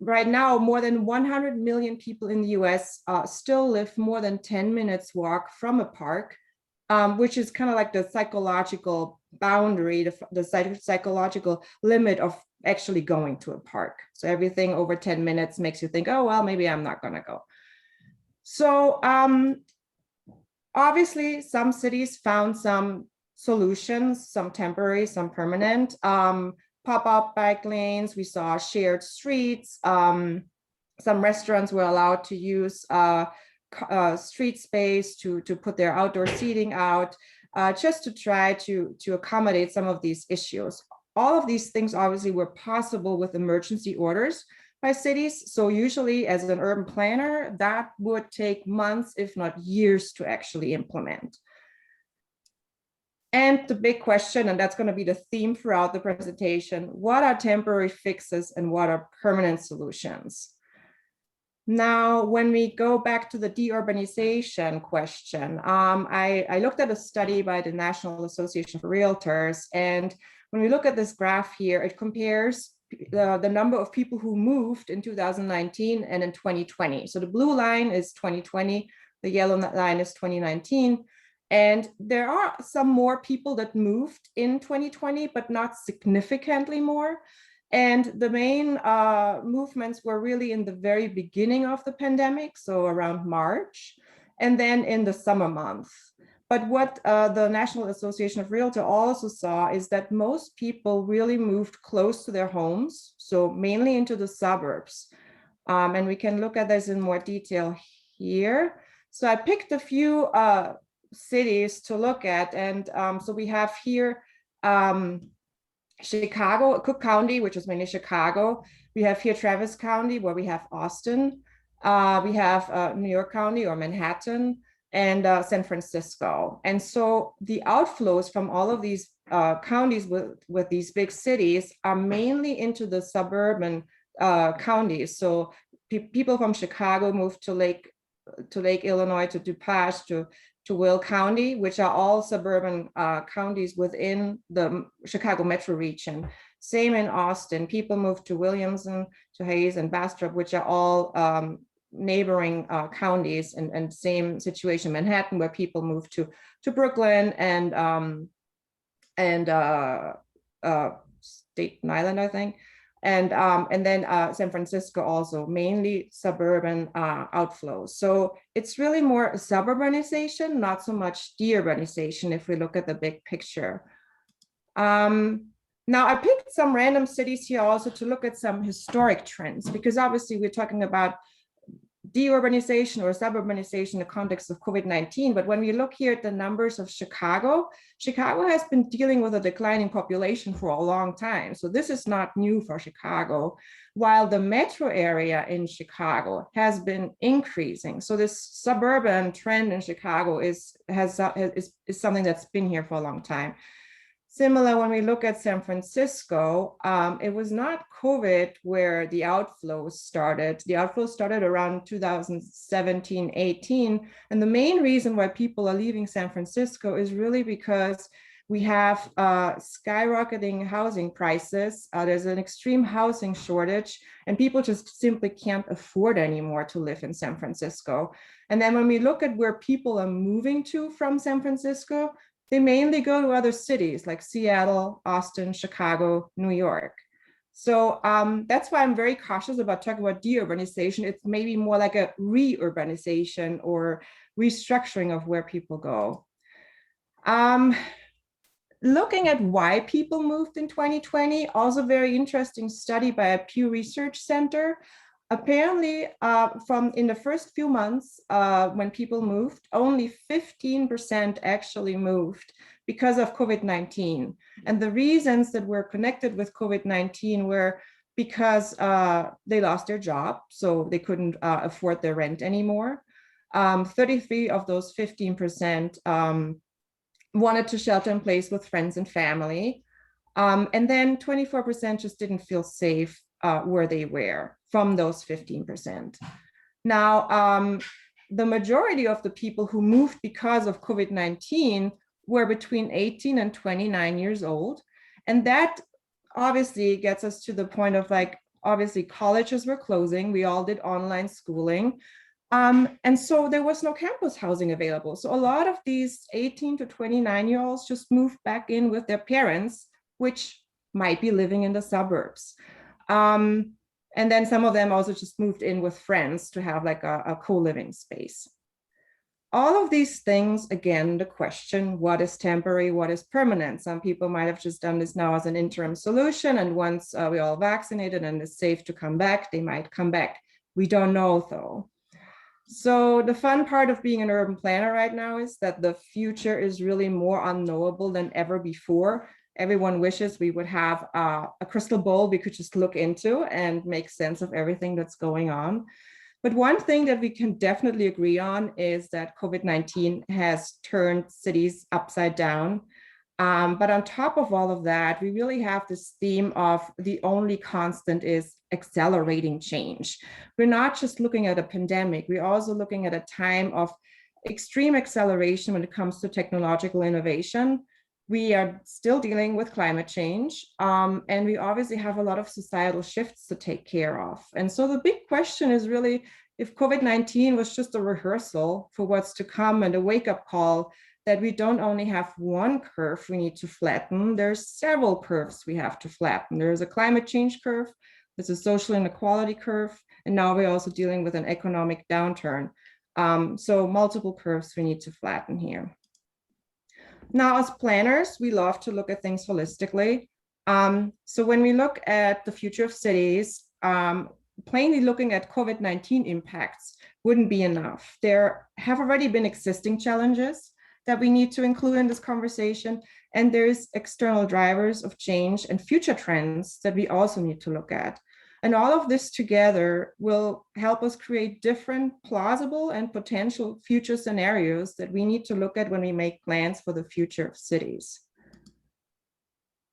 right now, more than 100 million people in the US still live more than 10 minutes walk from a park, which is kind of like the psychological boundary, the psychological limit of actually going to a park. So everything over 10 minutes makes you think, oh, well, maybe I'm not going to go. So obviously, some cities found some solutions, some temporary, some permanent. Pop-up bike lanes, we saw shared streets. Some restaurants were allowed to use street space to put their outdoor seating out, just to try to accommodate some of these issues. All of these things obviously were possible with emergency orders by cities. So usually as an urban planner, that would take months, if not years, to actually implement. And the big question, and that's going to be the theme throughout the presentation, what are temporary fixes and what are permanent solutions? Now, when we go back to the de-urbanization question, I looked at a study by the National Association for Realtors, and when we look at this graph here, it compares the number of people who moved in 2019 and in 2020. So the blue line is 2020, the yellow line is 2019. And there are some more people that moved in 2020, but not significantly more. And the main movements were really in the very beginning of the pandemic, so around March, and then in the summer months. But what the National Association of Realtors also saw is that most people really moved close to their homes, so mainly into the suburbs. And we can look at this in more detail here. So I picked a few cities to look at, and so we have here Chicago, Cook County, which is mainly Chicago. We have here Travis County, where we have Austin. We have New York County or Manhattan, and San Francisco. And so the outflows from all of these counties with these big cities are mainly into the suburban counties. So people from Chicago moved to Lake Illinois, to DuPage, to Will County, which are all suburban counties within the Chicago metro region. Same in Austin, people moved to Williamson, to Hayes and Bastrop, which are all neighboring counties, and same situation, Manhattan, where people moved to Brooklyn and Staten Island, I think. And then San Francisco also, mainly suburban outflows. So it's really more suburbanization, not so much de-urbanization if we look at the big picture. Now I picked some random cities here also to look at some historic trends, because obviously we're talking about de-urbanization or suburbanization in the context of COVID-19. But when we look here at the numbers of Chicago has been dealing with a declining population for a long time. So this is not new for Chicago, while the metro area in Chicago has been increasing. So this suburban trend in Chicago is something that's been here for a long time. Similar, when we look at San Francisco, it was not COVID where the outflows started. The outflows started around 2017, 18. And the main reason why people are leaving San Francisco is really because we have skyrocketing housing prices. There's an extreme housing shortage, and people just simply can't afford anymore to live in San Francisco. And then when we look at where people are moving to from San Francisco, they mainly go to other cities like Seattle, Austin, Chicago, New York. So that's why I'm very cautious about talking about de-urbanization. It's maybe more like a re-urbanization or restructuring of where people go. Looking at why people moved in 2020, also very interesting study by a Pew Research Center. Apparently, from in the first few months when people moved, only 15% actually moved because of COVID-19. And the reasons that were connected with COVID-19 were because they lost their job, so they couldn't afford their rent anymore. 33 of those 15% wanted to shelter in place with friends and family. And then 24% just didn't feel safe where they were from those 15%. Now, the majority of the people who moved because of COVID-19 were between 18 and 29 years old. And that obviously gets us to the point of like, obviously colleges were closing. We all did online schooling. And so there was no campus housing available. So a lot of these 18 to 29-year-olds just moved back in with their parents, which might be living in the suburbs. And then some of them also just moved in with friends to have like a co-living space. All of these things, again, the question, what is temporary, what is permanent? Some people might have just done this now as an interim solution, and once we all vaccinated and it's safe to come back, they might come back. We don't know though. So the fun part of being an urban planner right now is that the future is really more unknowable than ever before. Everyone wishes we would have a crystal ball we could just look into and make sense of everything that's going on. But one thing that we can definitely agree on is that COVID-19 has turned cities upside down. But on top of all of that, we really have this theme of the only constant is accelerating change. We're not just looking at a pandemic, we're also looking at a time of extreme acceleration when it comes to technological innovation. We are still dealing with climate change, and we obviously have a lot of societal shifts to take care of. And so the big question is really, if COVID-19 was just a rehearsal for what's to come and a wake-up call, that we don't only have one curve we need to flatten, there's several curves we have to flatten. There's a climate change curve, there's a social inequality curve, and now we're also dealing with an economic downturn. So multiple curves we need to flatten here. Now, as planners, we love to look at things holistically. So when we look at the future of cities, plainly looking at COVID-19 impacts wouldn't be enough. There have already been existing challenges that we need to include in this conversation, and there's external drivers of change and future trends that we also need to look at. And all of this together will help us create different plausible and potential future scenarios that we need to look at when we make plans for the future of cities.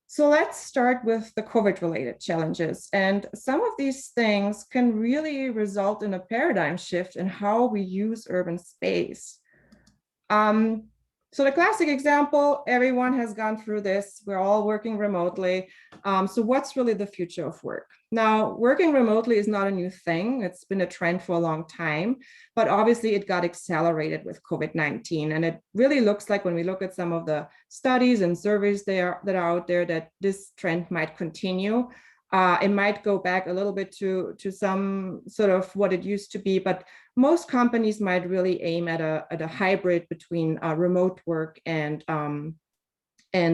So let's start with the COVID-related challenges. And some of these things can really result in a paradigm shift in how we use urban space. So the classic example, everyone has gone through this. We're all working remotely. So what's really the future of work? Now, working remotely is not a new thing. It's been a trend for a long time, but obviously it got accelerated with COVID-19. And it really looks like when we look at some of the studies and surveys that are out there, that this trend might continue. It might go back a little bit to some sort of what it used to be, but most companies might really aim at a hybrid between remote work and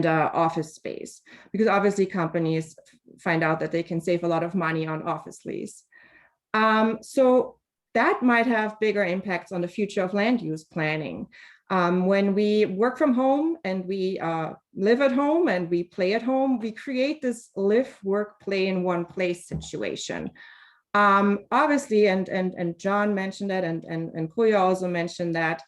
office space, because obviously companies find out that they can save a lot of money on office lease. So that might have bigger impacts on the future of land use planning. When we work from home and we live at home and we play at home, we create this live, work, play in one place situation. Obviously, and John mentioned that, and Colia also mentioned that,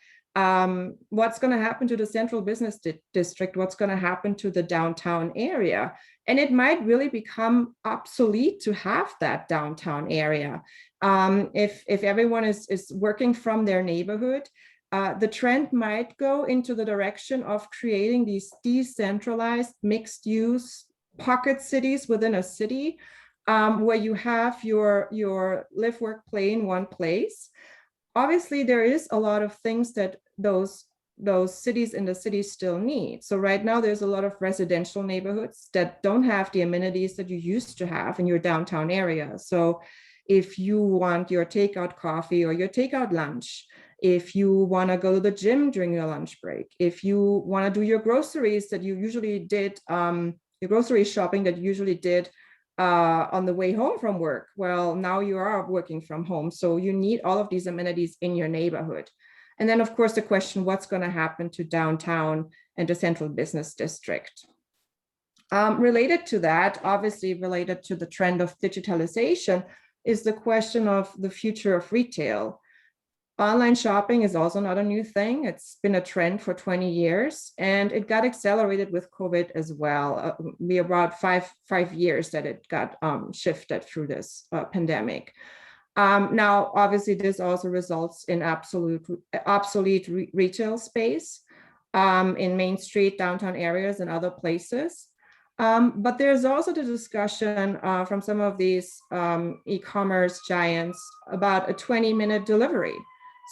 what's going to happen to the central business district, what's going to happen to the downtown area. And it might really become obsolete to have that downtown area. If everyone is working from their neighborhood, the trend might go into the direction of creating these decentralized mixed use pocket cities within a city, where you have your live, work, play in one place. Obviously, there is a lot of things that those cities in the city still need. So right now, there's a lot of residential neighborhoods that don't have the amenities that you used to have in your downtown area. So if you want your takeout coffee or your takeout lunch, if you want to go to the gym during your lunch break, if you want to do your groceries that you usually did, your grocery shopping that you usually did on the way home from work, well, now you are working from home. So you need all of these amenities in your neighborhood. And then, of course, the question, what's going to happen to downtown and the central business district? Related to that, obviously related to the trend of digitalization, is the question of the future of retail. Online shopping is also not a new thing. It's been a trend for 20 years, and it got accelerated with COVID as well. We about five years that it got shifted through this pandemic. Now, obviously, this also results in obsolete retail space in Main Street, downtown areas, and other places. But there's also the discussion from some of these e-commerce giants about a 20-minute delivery.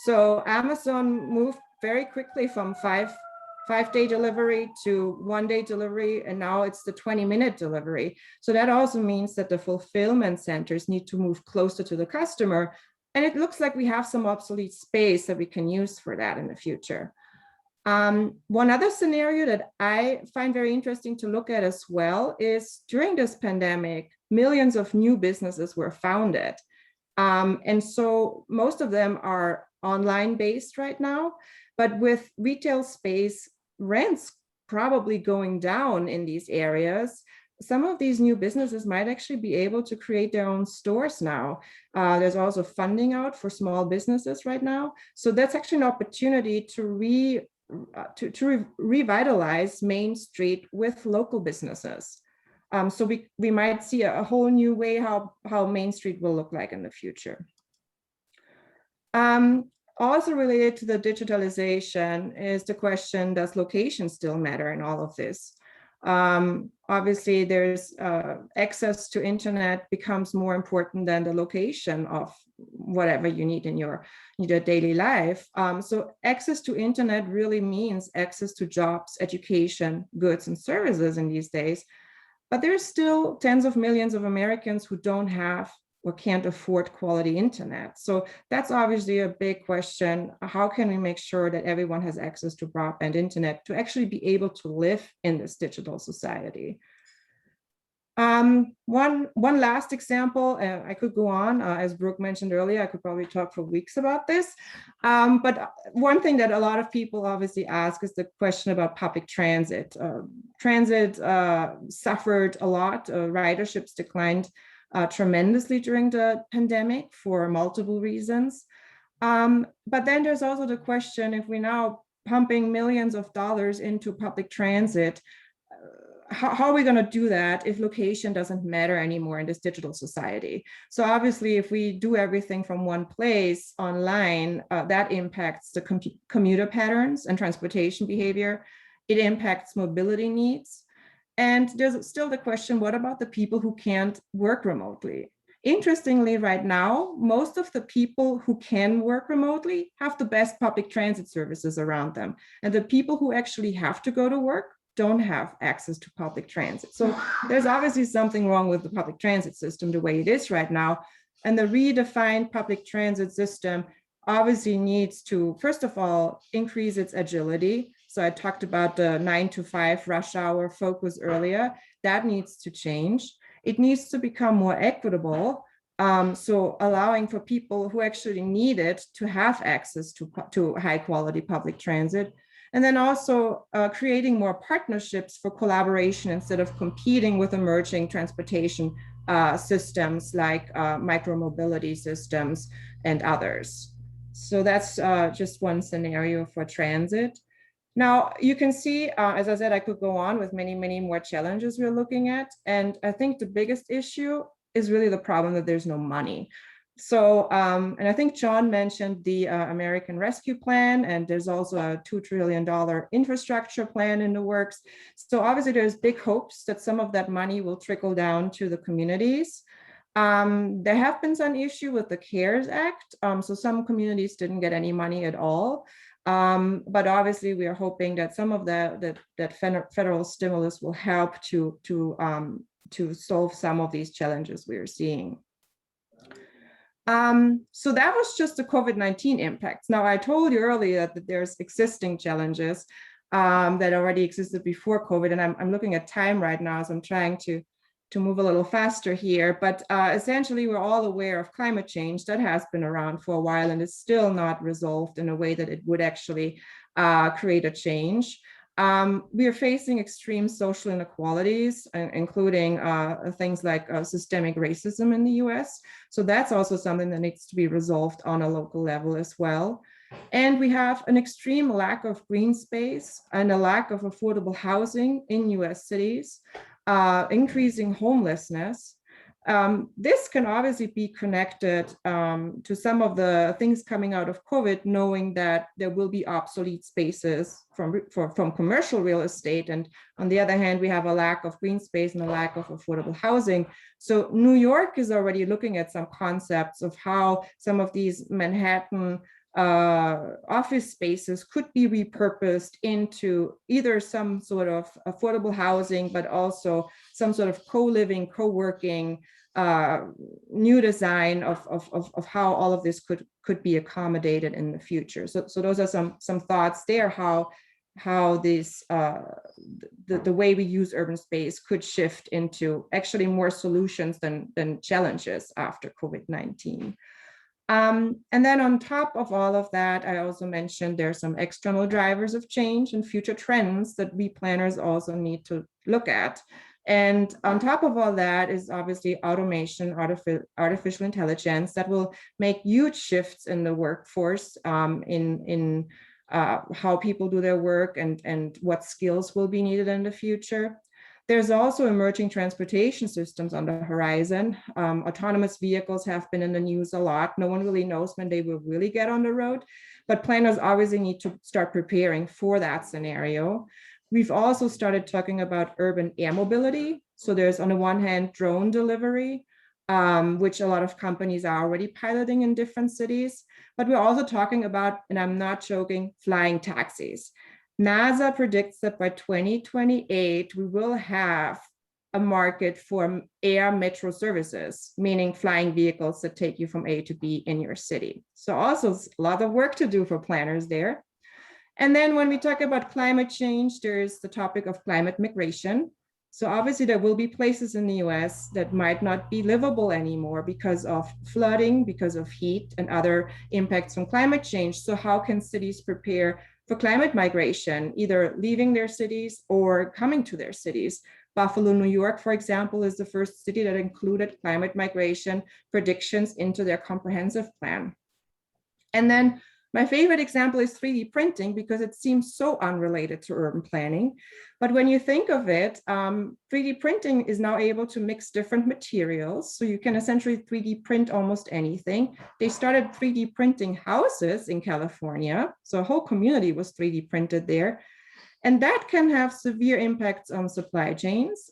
So Amazon moved very quickly from five-day delivery to one-day delivery, and now it's the 20-minute delivery. So that also means that the fulfillment centers need to move closer to the customer. And it looks like we have some obsolete space that we can use for that in the future. One other scenario that I find very interesting to look at as well is during this pandemic, millions of new businesses were founded. And so most of them are online based right now, but with retail space rents probably going down in these areas, some of these new businesses might actually be able to create their own stores now. There's also funding out for small businesses right now. So that's actually an opportunity to revitalize Main Street with local businesses. So we might see a whole new way how Main Street will look like in the future. Also related to the digitalization is the question, does location still matter in all of this? Obviously, there's access to internet becomes more important than the location of whatever you need in your daily life. So access to internet really means access to jobs, education, goods, and services in these days. But there's still tens of millions of Americans who don't have or can't afford quality internet. So that's obviously a big question. How can we make sure that everyone has access to broadband internet to actually be able to live in this digital society? One last example, I could go on, as Brooke mentioned earlier, I could probably talk for weeks about this. But one thing that a lot of people obviously ask is the question about public transit. Transit suffered a lot, riderships declined tremendously during the pandemic for multiple reasons. But then there's also the question, if we're now pumping millions of dollars into public transit, how are we going to do that if location doesn't matter anymore in this digital society? So obviously, if we do everything from one place online, that impacts the commuter patterns and transportation behavior. It impacts mobility needs. And there's still the question, what about the people who can't work remotely? Interestingly, right now, most of the people who can work remotely have the best public transit services around them. And the people who actually have to go to work don't have access to public transit. So there's obviously something wrong with the public transit system the way it is right now. And the redefined public transit system obviously needs to, first of all, increase its agility. So I talked about the 9 to 5 rush hour focus earlier. That needs to change. It needs to become more equitable. So allowing for people who actually need it to have access to high quality public transit. And then also creating more partnerships for collaboration instead of competing with emerging transportation systems like micromobility systems and others. So that's just one scenario for transit. Now, you can see, as I said, I could go on with many, many more challenges we're looking at. And I think the biggest issue is really the problem that there's no money. So, and I think John mentioned the American Rescue Plan, and there's also a $2 trillion infrastructure plan in the works. So obviously there's big hopes that some of that money will trickle down to the communities. There have been some issue with the CARES Act. So some communities didn't get any money at all. But obviously we are hoping that some of that federal stimulus will help to solve some of these challenges we are seeing. So that was just the COVID-19 impacts. Now, I told you earlier that there's existing challenges that already existed before COVID, and I'm looking at time right now, so I'm trying to move a little faster here. But essentially, we're all aware of climate change that has been around for a while and is still not resolved in a way that it would actually create a change. We are facing extreme social inequalities, including things like systemic racism in the US. So that's also something that needs to be resolved on a local level as well. And we have an extreme lack of green space and a lack of affordable housing in US cities, increasing homelessness. This can obviously be connected to some of the things coming out of COVID, knowing that there will be obsolete spaces from commercial real estate. And on the other hand, we have a lack of green space and a lack of affordable housing. So New York is already looking at some concepts of how some of these Manhattan office spaces could be repurposed into either some sort of affordable housing, but also some sort of co-living, co-working, new design of how all of this could be accommodated in the future. So those are some thoughts there, how this the way we use urban space could shift into actually more solutions than challenges after COVID-19. And then on top of all of that, I also mentioned there's some external drivers of change and future trends that we planners also need to look at. And on top of all that is obviously automation, artificial intelligence that will make huge shifts in the workforce, in how people do their work and what skills will be needed in the future. There's also emerging transportation systems on the horizon. Autonomous vehicles have been in the news a lot. No one really knows when they will really get on the road, but planners obviously need to start preparing for that scenario. We've also started talking about urban air mobility. So there's on the one hand, drone delivery, which a lot of companies are already piloting in different cities, but we're also talking about, and I'm not joking, flying taxis. NASA predicts that by 2028, we will have a market for air metro services, meaning flying vehicles that take you from A to B in your city. So also a lot of work to do for planners there. And then when we talk about climate change, there's the topic of climate migration. So obviously there will be places in the US that might not be livable anymore because of flooding, because of heat and other impacts from climate change. So how can cities prepare for climate migration, either leaving their cities or coming to their cities? Buffalo, New York, for example, is the first city that included climate migration predictions into their comprehensive plan. And then my favorite example is 3D printing because it seems so unrelated to urban planning. But when you think of it, 3D printing is now able to mix different materials. So you can essentially 3D print almost anything. They started 3D printing houses in California. So a whole community was 3D printed there. And that can have severe impacts on supply chains.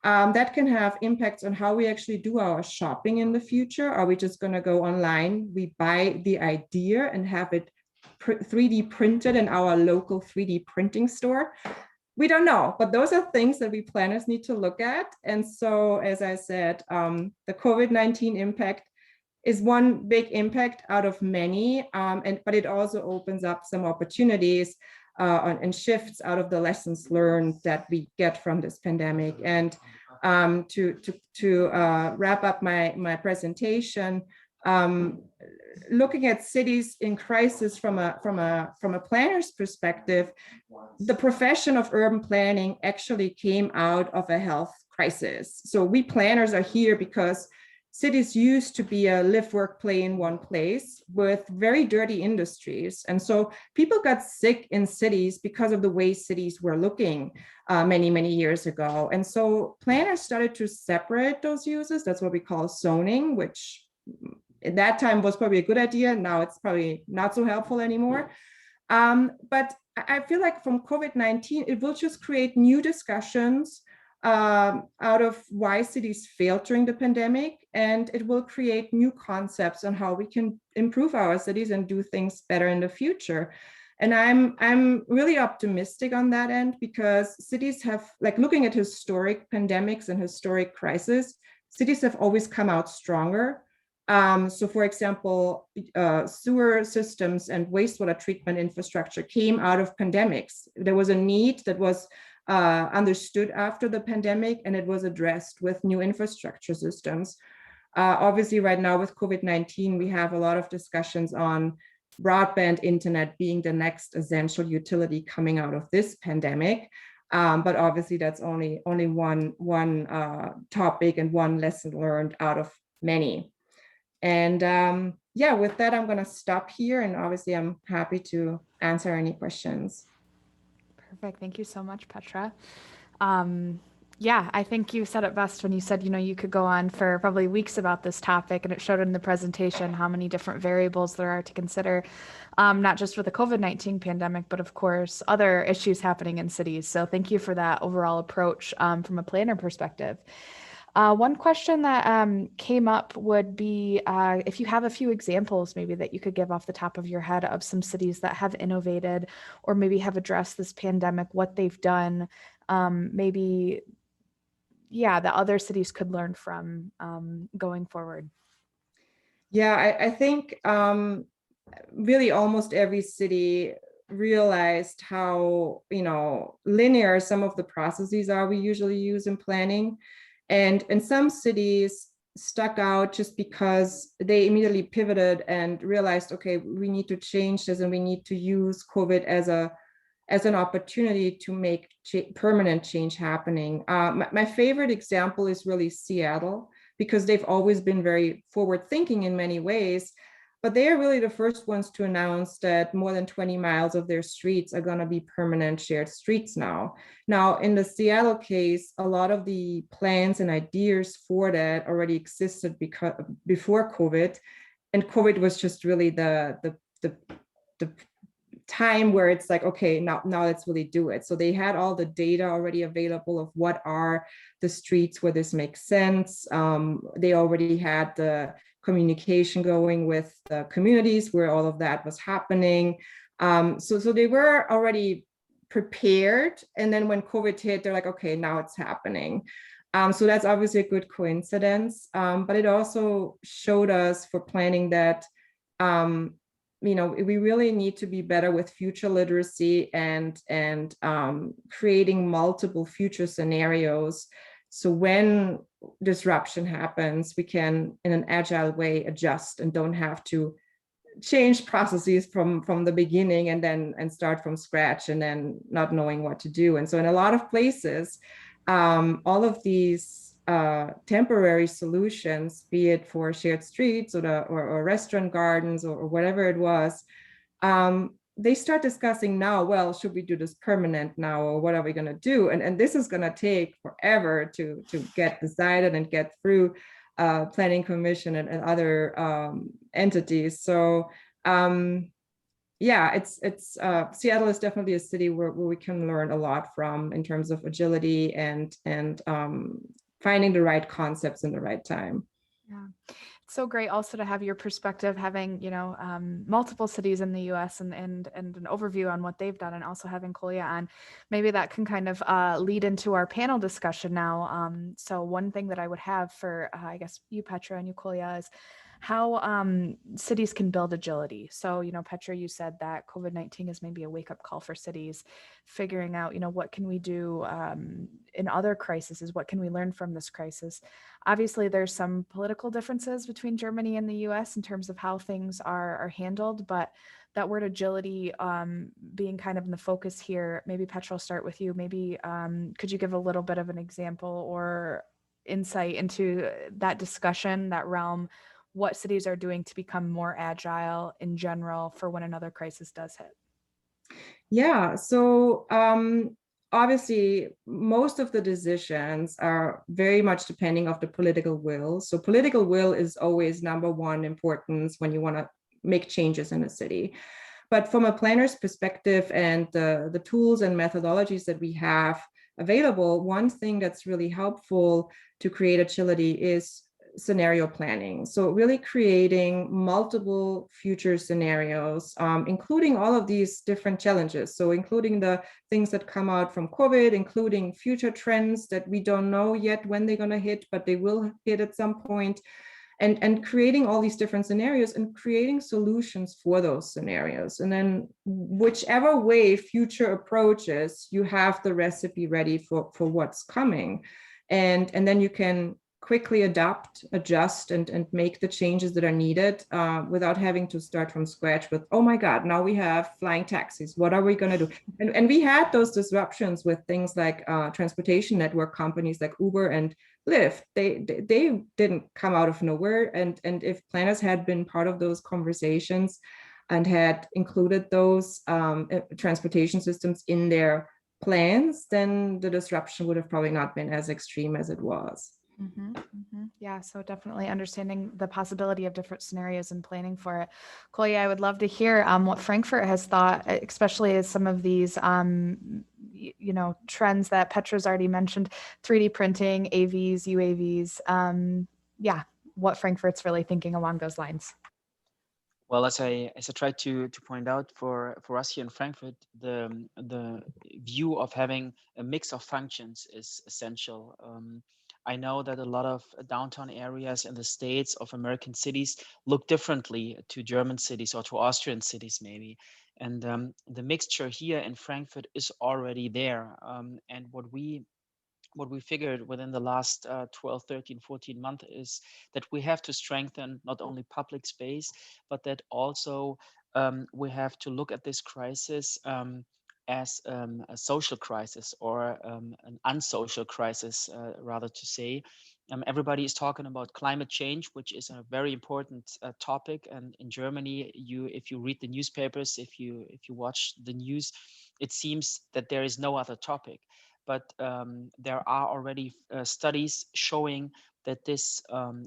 That can have impacts on how we actually do our shopping in the future. Are we just going to go online? We buy the idea and have it 3D printed in our local 3D printing store? We don't know, but those are things that we planners need to look at. And so, as I said, the COVID-19 impact is one big impact out of many, but it also opens up some opportunities and shifts out of the lessons learned that we get from this pandemic. And to wrap up my presentation, looking at cities in crisis from a planner's perspective, the profession of urban planning actually came out of a health crisis. So we planners are here because cities used to be a live, work, play in one place with very dirty industries. And so people got sick in cities because of the way cities were looking many, many years ago. And so planners started to separate those uses. That's what we call zoning, which at that time was probably a good idea. Now it's probably not so helpful anymore. But I feel like from COVID-19, it will just create new discussions out of why cities failed during the pandemic, and it will create new concepts on how we can improve our cities and do things better in the future. And I'm really optimistic on that end because cities have, like looking at historic pandemics and historic crises, cities have always come out stronger. So for example, sewer systems and wastewater treatment infrastructure came out of pandemics. There was a need that was understood after the pandemic, and it was addressed with new infrastructure systems. Obviously, right now with COVID-19, we have a lot of discussions on broadband internet being the next essential utility coming out of this pandemic. But obviously that's only one topic and one lesson learned out of many. And yeah, with that, I'm going to stop here. And obviously, I'm happy to answer any questions. Perfect. Thank you so much, Petra. Yeah, I think you said it best when you said, you could go on for probably weeks about this topic, and it showed in the presentation how many different variables there are to consider, not just for the COVID-19 pandemic, but of course, other issues happening in cities. So thank you for that overall approach from a planner perspective. One question that came up would be if you have a few examples maybe that you could give off the top of your head of some cities that have innovated or maybe have addressed this pandemic, what they've done, maybe, yeah, that other cities could learn from going forward. Yeah, I think really almost every city realized how, linear some of the processes are we usually use in planning. And some cities stuck out just because they immediately pivoted and realized, okay, we need to change this and we need to use COVID as an opportunity to make permanent change happening. My favorite example is really Seattle, because they've always been very forward thinking in many ways, but they are really the first ones to announce that more than 20 miles of their streets are going to be permanent shared streets now. Now, in the Seattle case, a lot of the plans and ideas for that already existed before COVID, and COVID was just really the time where it's like, okay, now let's really do it. So they had all the data already available of what are the streets where this makes sense. They already had the communication going with the communities where all of that was happening. So they were already prepared. And then when COVID hit, they're like, okay, now it's happening. So that's obviously a good coincidence. But it also showed us for planning that, we really need to be better with future literacy and creating multiple future scenarios. So when disruption happens, we can, in an agile way, adjust and don't have to change processes from the beginning and start from scratch and then not knowing what to do. And so in a lot of places, all of these temporary solutions, be it for shared streets or restaurant gardens or whatever it was, they start discussing now, well, should we do this permanent now, or what are we going to do? And this is going to take forever to get decided and get through planning commission and other entities. So yeah, it's Seattle is definitely a city where we can learn a lot from in terms of agility and finding the right concepts in the right time. Yeah. It's so great also to have your perspective, having, multiple cities in the US and an overview on what they've done, and also having Colia on. Maybe that can kind of lead into our panel discussion now. So one thing that I would have for, I guess, you, Petra, and you, Colia, is how cities can build agility. So, Petra, you said that COVID-19 is maybe a wake-up call for cities, figuring out, what can we do in other crises? What can we learn from this crisis? Obviously, there's some political differences between Germany and the US in terms of how things are handled, but that word agility being kind of in the focus here, maybe Petra, I'll start with you. Maybe could you give a little bit of an example or insight into that discussion, that realm, what cities are doing to become more agile in general for when another crisis does hit? Yeah, so obviously, most of the decisions are very much depending on the political will. So political will is always number one importance when you want to make changes in a city. But from a planner's perspective and the tools and methodologies that we have available, one thing that's really helpful to create agility is scenario planning. So really creating multiple future scenarios, including all of these different challenges. So including the things that come out from COVID, including future trends that we don't know yet when they're going to hit, but they will hit at some point, and creating all these different scenarios and creating solutions for those scenarios. And then whichever way future approaches, you have the recipe ready for what's coming. And then you can quickly adapt, adjust, and make the changes that are needed without having to start from scratch with, oh my God, now we have flying taxis. What are we going to do? And we had those disruptions with things like transportation network companies like Uber and Lyft. They didn't come out of nowhere. And if planners had been part of those conversations and had included those transportation systems in their plans, then the disruption would have probably not been as extreme as it was. Yeah, so definitely understanding the possibility of different scenarios and planning for it. Kolja, I would love to hear what Frankfurt has thought, especially as some of these, trends that Petra's already mentioned, 3D printing, AVs, UAVs. Yeah, what Frankfurt's really thinking along those lines. Well, as I tried to point out for us here in Frankfurt, the view of having a mix of functions is essential. I know that a lot of downtown areas in the States of American cities look differently to German cities or to Austrian cities maybe. And the mixture here in Frankfurt is already there. And what we figured within the last 12, 13, 14 months is that we have to strengthen not only public space, but that also we have to look at this crisis as a social crisis or an unsocial crisis, rather to say. Everybody is talking about climate change, which is a very important topic. And in Germany, if you read the newspapers, if you watch the news, it seems that there is no other topic. But there are already studies showing that this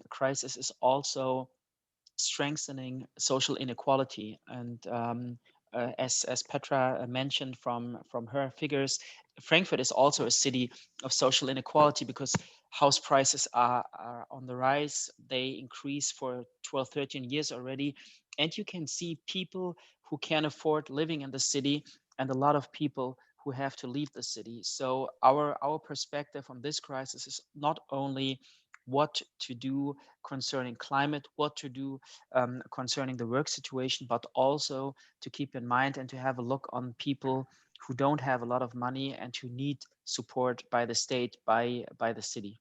crisis is also strengthening social inequality. And as Petra mentioned from her figures, Frankfurt is also a city of social inequality because house prices are on the rise. They increase for 12, 13 years already. And you can see people who can afford living in the city and a lot of people who have to leave the city. So our perspective on this crisis is not only what to do concerning climate, what to do concerning the work situation, but also to keep in mind and to have a look on people who don't have a lot of money and who need support by the state, by the city.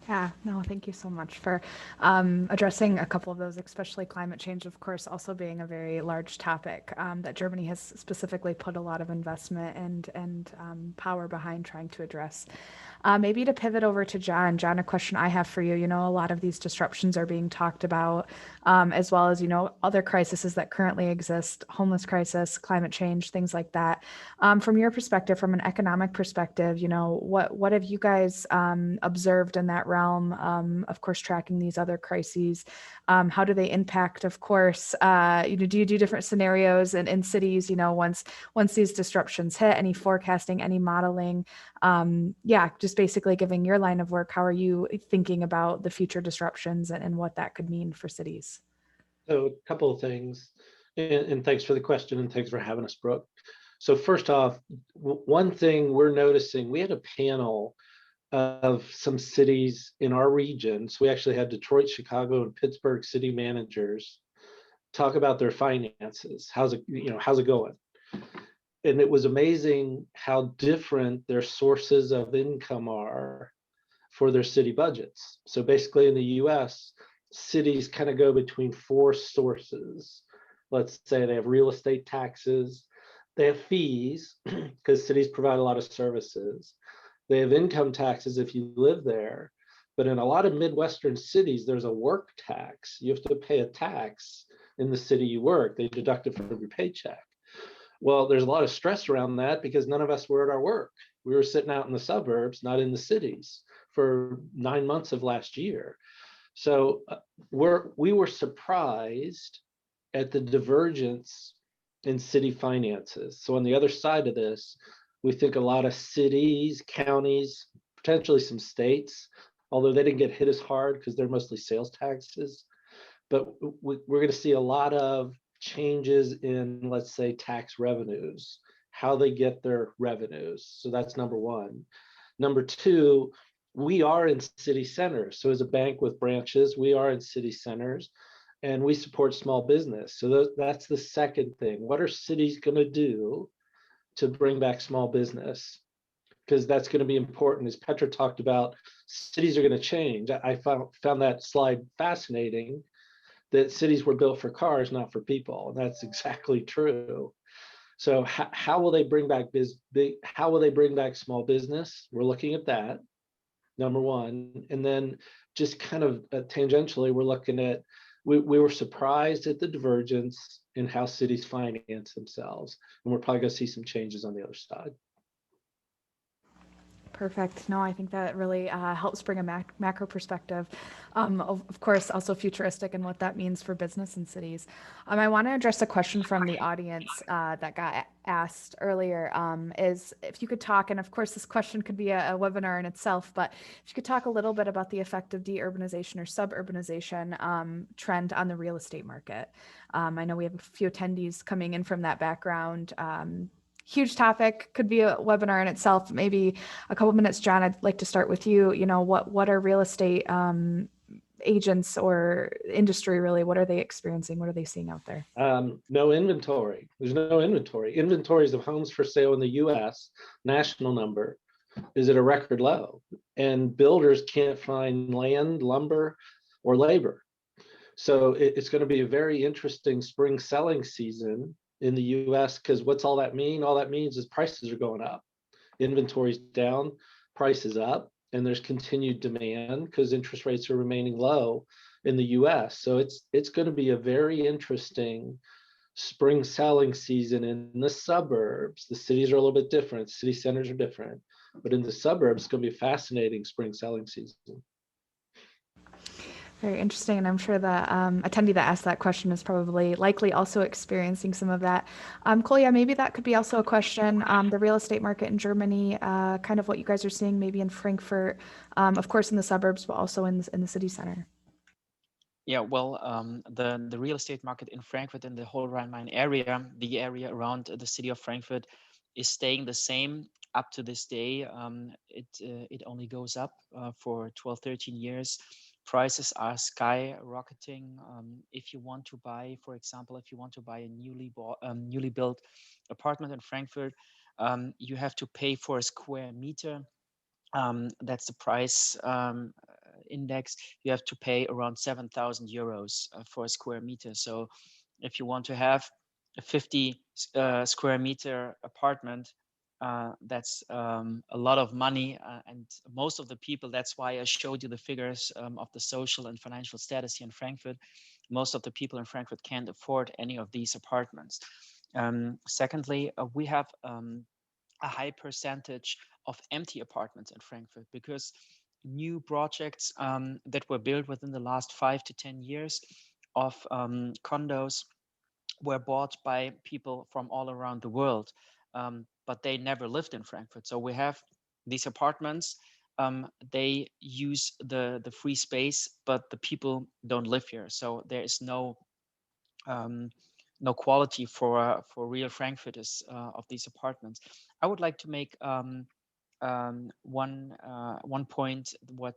Yeah, no, thank you so much for addressing a couple of those, especially climate change, of course, also being a very large topic that Germany has specifically put a lot of investment and power behind trying to address. Maybe to pivot over to John. John, a question I have for you. You know, a lot of these disruptions are being talked about, as well as, other crises that currently exist, homeless crisis, climate change, things like that. From your perspective, from an economic perspective, what have you guys observed in that realm? Of course, tracking these other crises. How do they impact, of course, do you do different scenarios in cities, once these disruptions hit, any forecasting, any modeling? Just basically giving your line of work, how are you thinking about the future disruptions and what that could mean for cities? So a couple of things, and thanks for the question and thanks for having us, Brooke. So first off, one thing we're noticing, we had a panel of some cities in our region. So we actually had Detroit, Chicago, and Pittsburgh city managers talk about their finances. How's it going? And it was amazing how different their sources of income are for their city budgets. So basically in the US, cities kind of go between four sources. Let's say they have real estate taxes, they have fees, because cities provide a lot of services. They have income taxes if you live there. But in a lot of Midwestern cities, there's a work tax. You have to pay a tax in the city you work. They deduct it from your paycheck. Well, there's a lot of stress around that because none of us were at our work. We were sitting out in the suburbs, not in the cities, for 9 months of last year. So we were surprised at the divergence in city finances. So on the other side of this, we think a lot of cities, counties, potentially some states, although they didn't get hit as hard because they're mostly sales taxes. But we're going to see a lot of changes in, let's say, tax revenues, how they get their revenues. So that's number one. Number two, we are in city centers. So as a bank with branches, we are in city centers and we support small business. So that's the second thing. What are cities going to do to bring back small business? because that's going to be important. As Petra talked about, cities are going to change. I found that slide fascinating, that cities were built for cars, not for people. And that's exactly true. So how will they bring back how will they bring back small business? We're looking at that, number one. And then just kind of tangentially, we're looking at, we were surprised at the divergence in how cities finance themselves. And we're probably going to see some changes on the other side. Perfect. No, I think that really helps bring a macro perspective. Of course, also futuristic and what that means for business and cities. I want to address a question from the audience that got asked earlier, is if you could talk, and of course this question could be a webinar in itself, but if you could talk a little bit about the effect of de-urbanization or suburbanization trend on the real estate market. I know we have a few attendees coming in from that background. Huge topic, could be a webinar in itself. Maybe a couple minutes, John, I'd like to start with you. You know, what are real estate agents or industry really, what are they experiencing? What are they seeing out there? No inventory. There's no inventory. Inventories of homes for sale in the US, national number, is at a record low. And builders can't find land, lumber, or labor. So it's going to be a very interesting spring selling season in the US, because what's all that mean? All that means is prices are going up. Inventory's down, prices up, and there's continued demand because interest rates are remaining low in the US. So it's going to be a very interesting spring selling season in the suburbs. The cities are a little bit different. City centers are different, but in the suburbs, it's going to be a fascinating spring selling season. Very interesting, and I'm sure the attendee that asked that question is probably likely also experiencing some of that. Kolja, maybe that could be also a question. The real estate market in Germany, kind of what you guys are seeing maybe in Frankfurt, of course in the suburbs, but also in the city center. Yeah, well, the real estate market in Frankfurt and the whole Rhine-Main area, the area around the city of Frankfurt, is staying the same up to this day. It only goes up for 12, 13 years. Prices are skyrocketing. If you want to buy, for example, if you want to buy a newly built apartment in Frankfurt, you have to pay for a square meter. That's the price index. You have to pay around 7,000 euros for a square meter. So if you want to have a 50 square meter apartment, that's a lot of money, and most of the people, that's why I showed you the figures of the social and financial status here in Frankfurt. Most of the people in Frankfurt can't afford any of these apartments. Secondly, we have a high percentage of empty apartments in Frankfurt, because new projects that were built within the last 5 to 10 years of condos were bought by people from all around the world. But they never lived in Frankfurt. So we have these apartments, they use the free space, but the people don't live here. So there is no quality for real Frankfurters of these apartments. I would like to make one point, what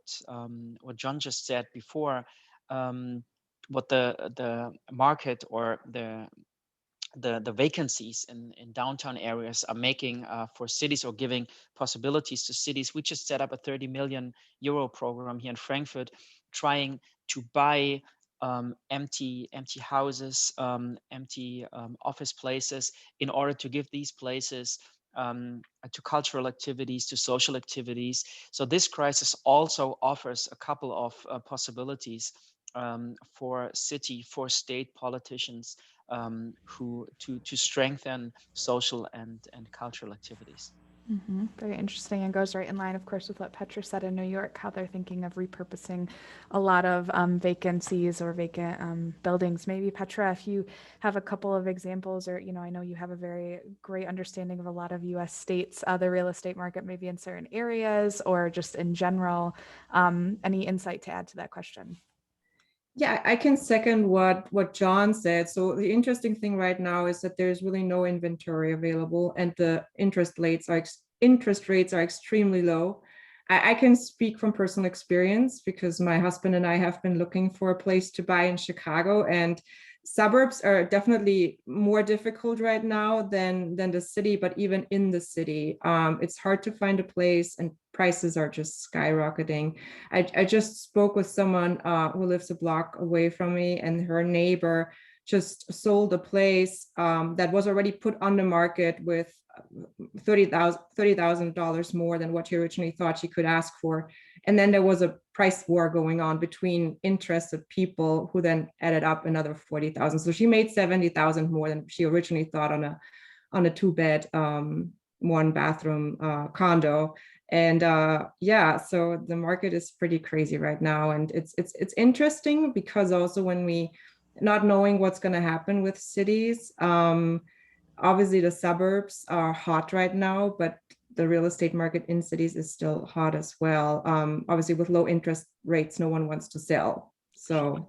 John just said before, what the market or the vacancies in downtown areas are making for cities, or giving possibilities to cities. We just set up a 30 million euro program here in Frankfurt, trying to buy empty houses, empty office places, in order to give these places to cultural activities, to social activities. So this crisis also offers a couple of possibilities for state politicians who to strengthen social and cultural activities. Mm-hmm. Very interesting, and goes right in line, of course, with what Petra said in New York, how they're thinking of repurposing a lot of vacancies or vacant buildings. Maybe Petra, if you have a couple of examples, or I know you have a very great understanding of a lot of U.S. states, the real estate market, maybe in certain areas or just in general. Any insight to add to that question? Yeah, I can second what John said. So the interesting thing right now is that there's really no inventory available, and the interest rates are extremely low. I can speak from personal experience, because my husband and I have been looking for a place to buy in Chicago, and Suburbs are definitely more difficult right now than the city, but even in the city, it's hard to find a place and prices are just skyrocketing. I just spoke with someone who lives a block away from me, and her neighbor just sold a place that was already put on the market with $30,000 more than what she originally thought she could ask for. And then there was a price war going on between interested people who then added up another 40,000. So she made 70,000 more than she originally thought on a 2-bed, 1-bathroom condo. And yeah, so the market is pretty crazy right now. And it's interesting because also when we not knowing what's going to happen with cities, obviously the suburbs are hot right now, but the real estate market in cities is still hot as well. Obviously with low interest rates, no one wants to sell. So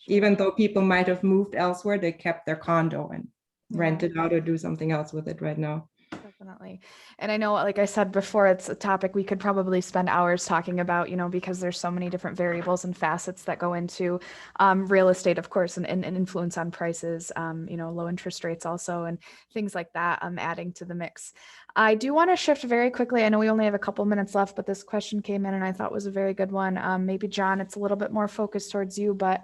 even though people might have moved elsewhere, they kept their condo and rent it out or do something else with it right now. Definitely. And I know, like I said before, it's a topic we could probably spend hours talking about, because there's so many different variables and facets that go into real estate, of course, and influence on prices, low interest rates also, and things like that adding to the mix. I do want to shift very quickly. I know we only have a couple minutes left, but this question came in and I thought was a very good one. Maybe John, it's a little bit more focused towards you, but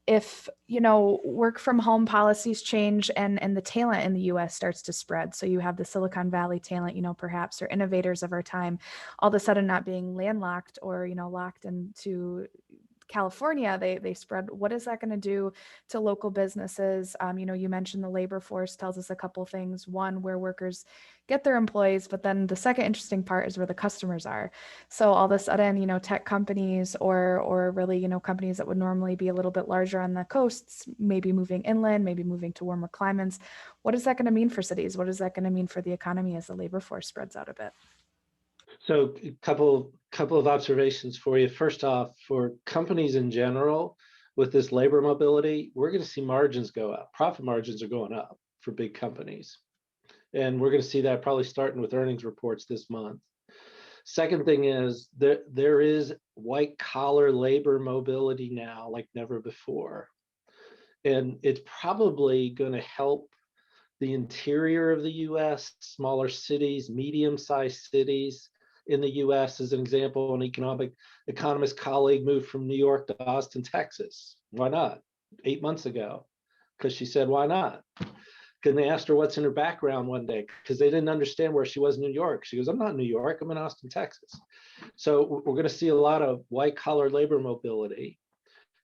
if, work from home policies change and the talent in the US starts to spread. So you have the Silicon Valley talent, perhaps, or innovators of our time, all of a sudden not being landlocked or, locked into California, they spread. What is that going to do to local businesses? You mentioned the labor force tells us a couple things. One, where workers get their employees, but then the second interesting part is where the customers are. So all of a sudden, tech companies or really, companies that would normally be a little bit larger on the coasts, maybe moving inland, maybe moving to warmer climates. What is that going to mean for cities? What is that going to mean for the economy as the labor force spreads out a bit? So a couple of observations for you. First off, for companies in general, with this labor mobility, we're going to see margins go up. Profit margins are going up for big companies. And we're going to see that probably starting with earnings reports this month. Second thing is there is white collar labor mobility now like never before. And it's probably going to help the interior of the US, smaller cities, medium-sized cities. In the US, as an example, an economist colleague moved from New York to Austin, Texas. Why not? 8 months ago, because she said, why not? Because they asked her what's in her background one day, because they didn't understand where she was in New York. She goes, I'm not in New York, I'm in Austin, Texas. So we're going to see a lot of white collar labor mobility.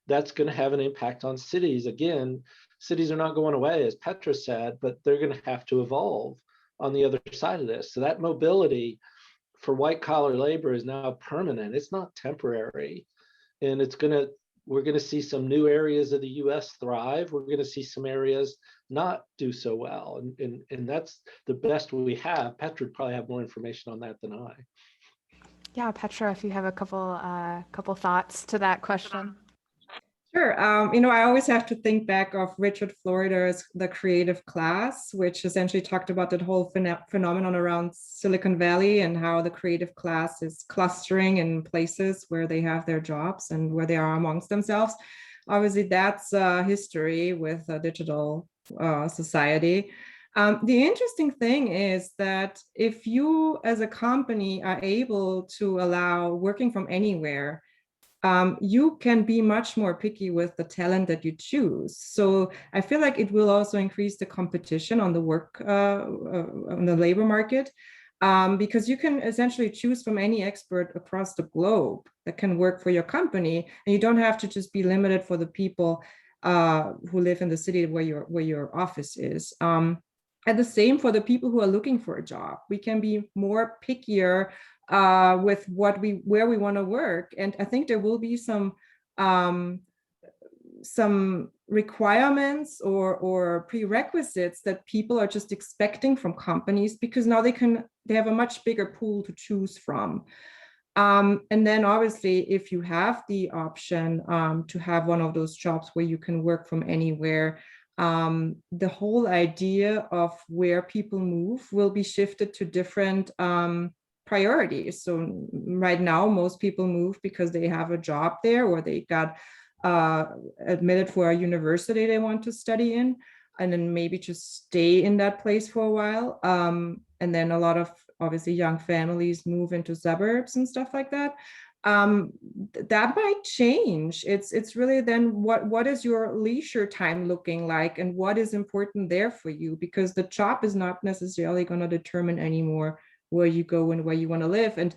That's going to have an impact on cities. Again, cities are not going away, as Petra said, but they're going to have to evolve on the other side of this. So that mobility for white collar labor is now permanent. It's not temporary. And we're going to see some new areas of the US thrive. We're going to see some areas not do so well. And that's the best we have. Petra would probably have more information on that than I. Yeah, Petra, if you have a couple thoughts to that question. Sure. I always have to think back of Richard Florida's The Creative Class, which essentially talked about that whole phenomenon around Silicon Valley and how the creative class is clustering in places where they have their jobs and where they are amongst themselves. Obviously, that's history with a digital society. The interesting thing is that if you as a company are able to allow working from anywhere, you can be much more picky with the talent that you choose. So I feel like it will also increase the competition on the on the labor market, because you can essentially choose from any expert across the globe that can work for your company, and you don't have to just be limited for the people who live in the city where your office is. And the same for the people who are looking for a job. We can be more pickier with where we want to work. And I think there will be some requirements or prerequisites that people are just expecting from companies, because now they have a much bigger pool to choose from. And then obviously, if you have the option to have one of those jobs where you can work from anywhere, the whole idea of where people move will be shifted to different priorities. So right now, most people move because they have a job there, or they got admitted for a university they want to study in, and then maybe just stay in that place for a while. And then a lot of obviously young families move into suburbs and stuff like that. That might change. It's really then what is your leisure time looking like, and what is important there for you, because the job is not necessarily going to determine anymore where you go and where you want to live. And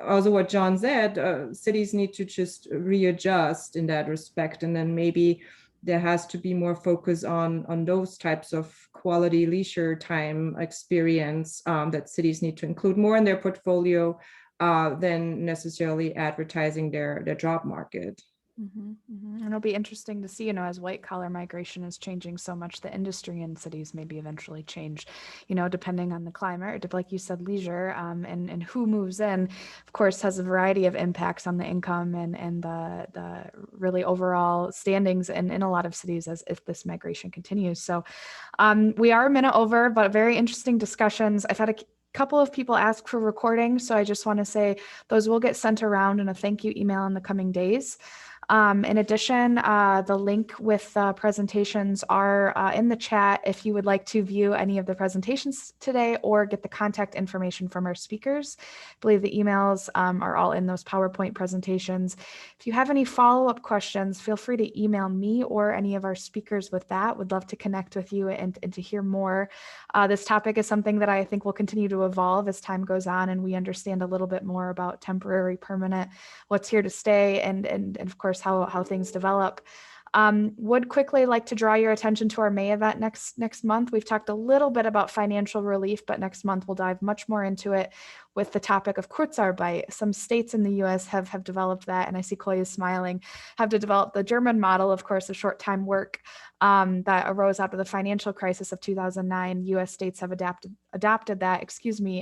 also what John said, cities need to just readjust in that respect, and then maybe there has to be more focus on those types of quality leisure time experience that cities need to include more in their portfolio than necessarily advertising their job market. And it'll be interesting to see, as white collar migration is changing so much, the industry in cities maybe eventually change, depending on the climate, or like you said, leisure, and who moves in, of course, has a variety of impacts on the income and the really overall standings in a lot of cities as if this migration continues. So we are a minute over, but very interesting discussions. I've had a couple of people ask for recording, so I just want to say those will get sent around in a thank you email in the coming days. In addition, the link with presentations are in the chat if you would like to view any of the presentations today or get the contact information from our speakers. I believe the emails are all in those PowerPoint presentations. If you have any follow-up questions, feel free to email me or any of our speakers with that. Would love to connect with you and to hear more. This topic is something that I think will continue to evolve as time goes on and we understand a little bit more about temporary, permanent, what's here to stay, and of course, how things develop. Would quickly like to draw your attention to our May event next month. We've talked a little bit about financial relief, but next month we'll dive much more into it with the topic of Kurzarbeit. Some states in the US have developed that, and I see Kolja smiling, have to develop the German model, of course, of short-time work that arose out of the financial crisis of 2009. US states have adopted that,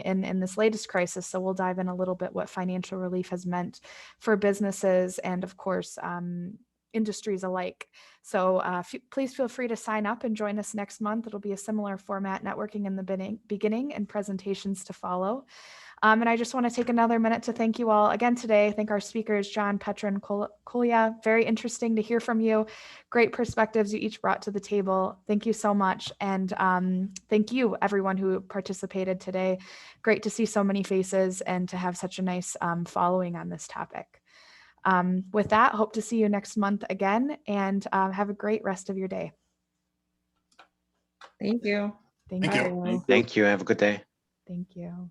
in this latest crisis. So we'll dive in a little bit what financial relief has meant for businesses and, of course, industries alike. So please feel free to sign up and join us next month. It'll be a similar format, networking in the beginning and presentations to follow. And I just want to take another minute to thank you all again today. Thank our speakers, John, Petra, and Kolja. Very interesting to hear from you. Great perspectives you each brought to the table. Thank you so much. And thank you, everyone who participated today. Great to see so many faces and to have such a nice following on this topic. With that, hope to see you next month again, and have a great rest of your day. Thank you. Thank you. Thank you. Have a good day. Thank you.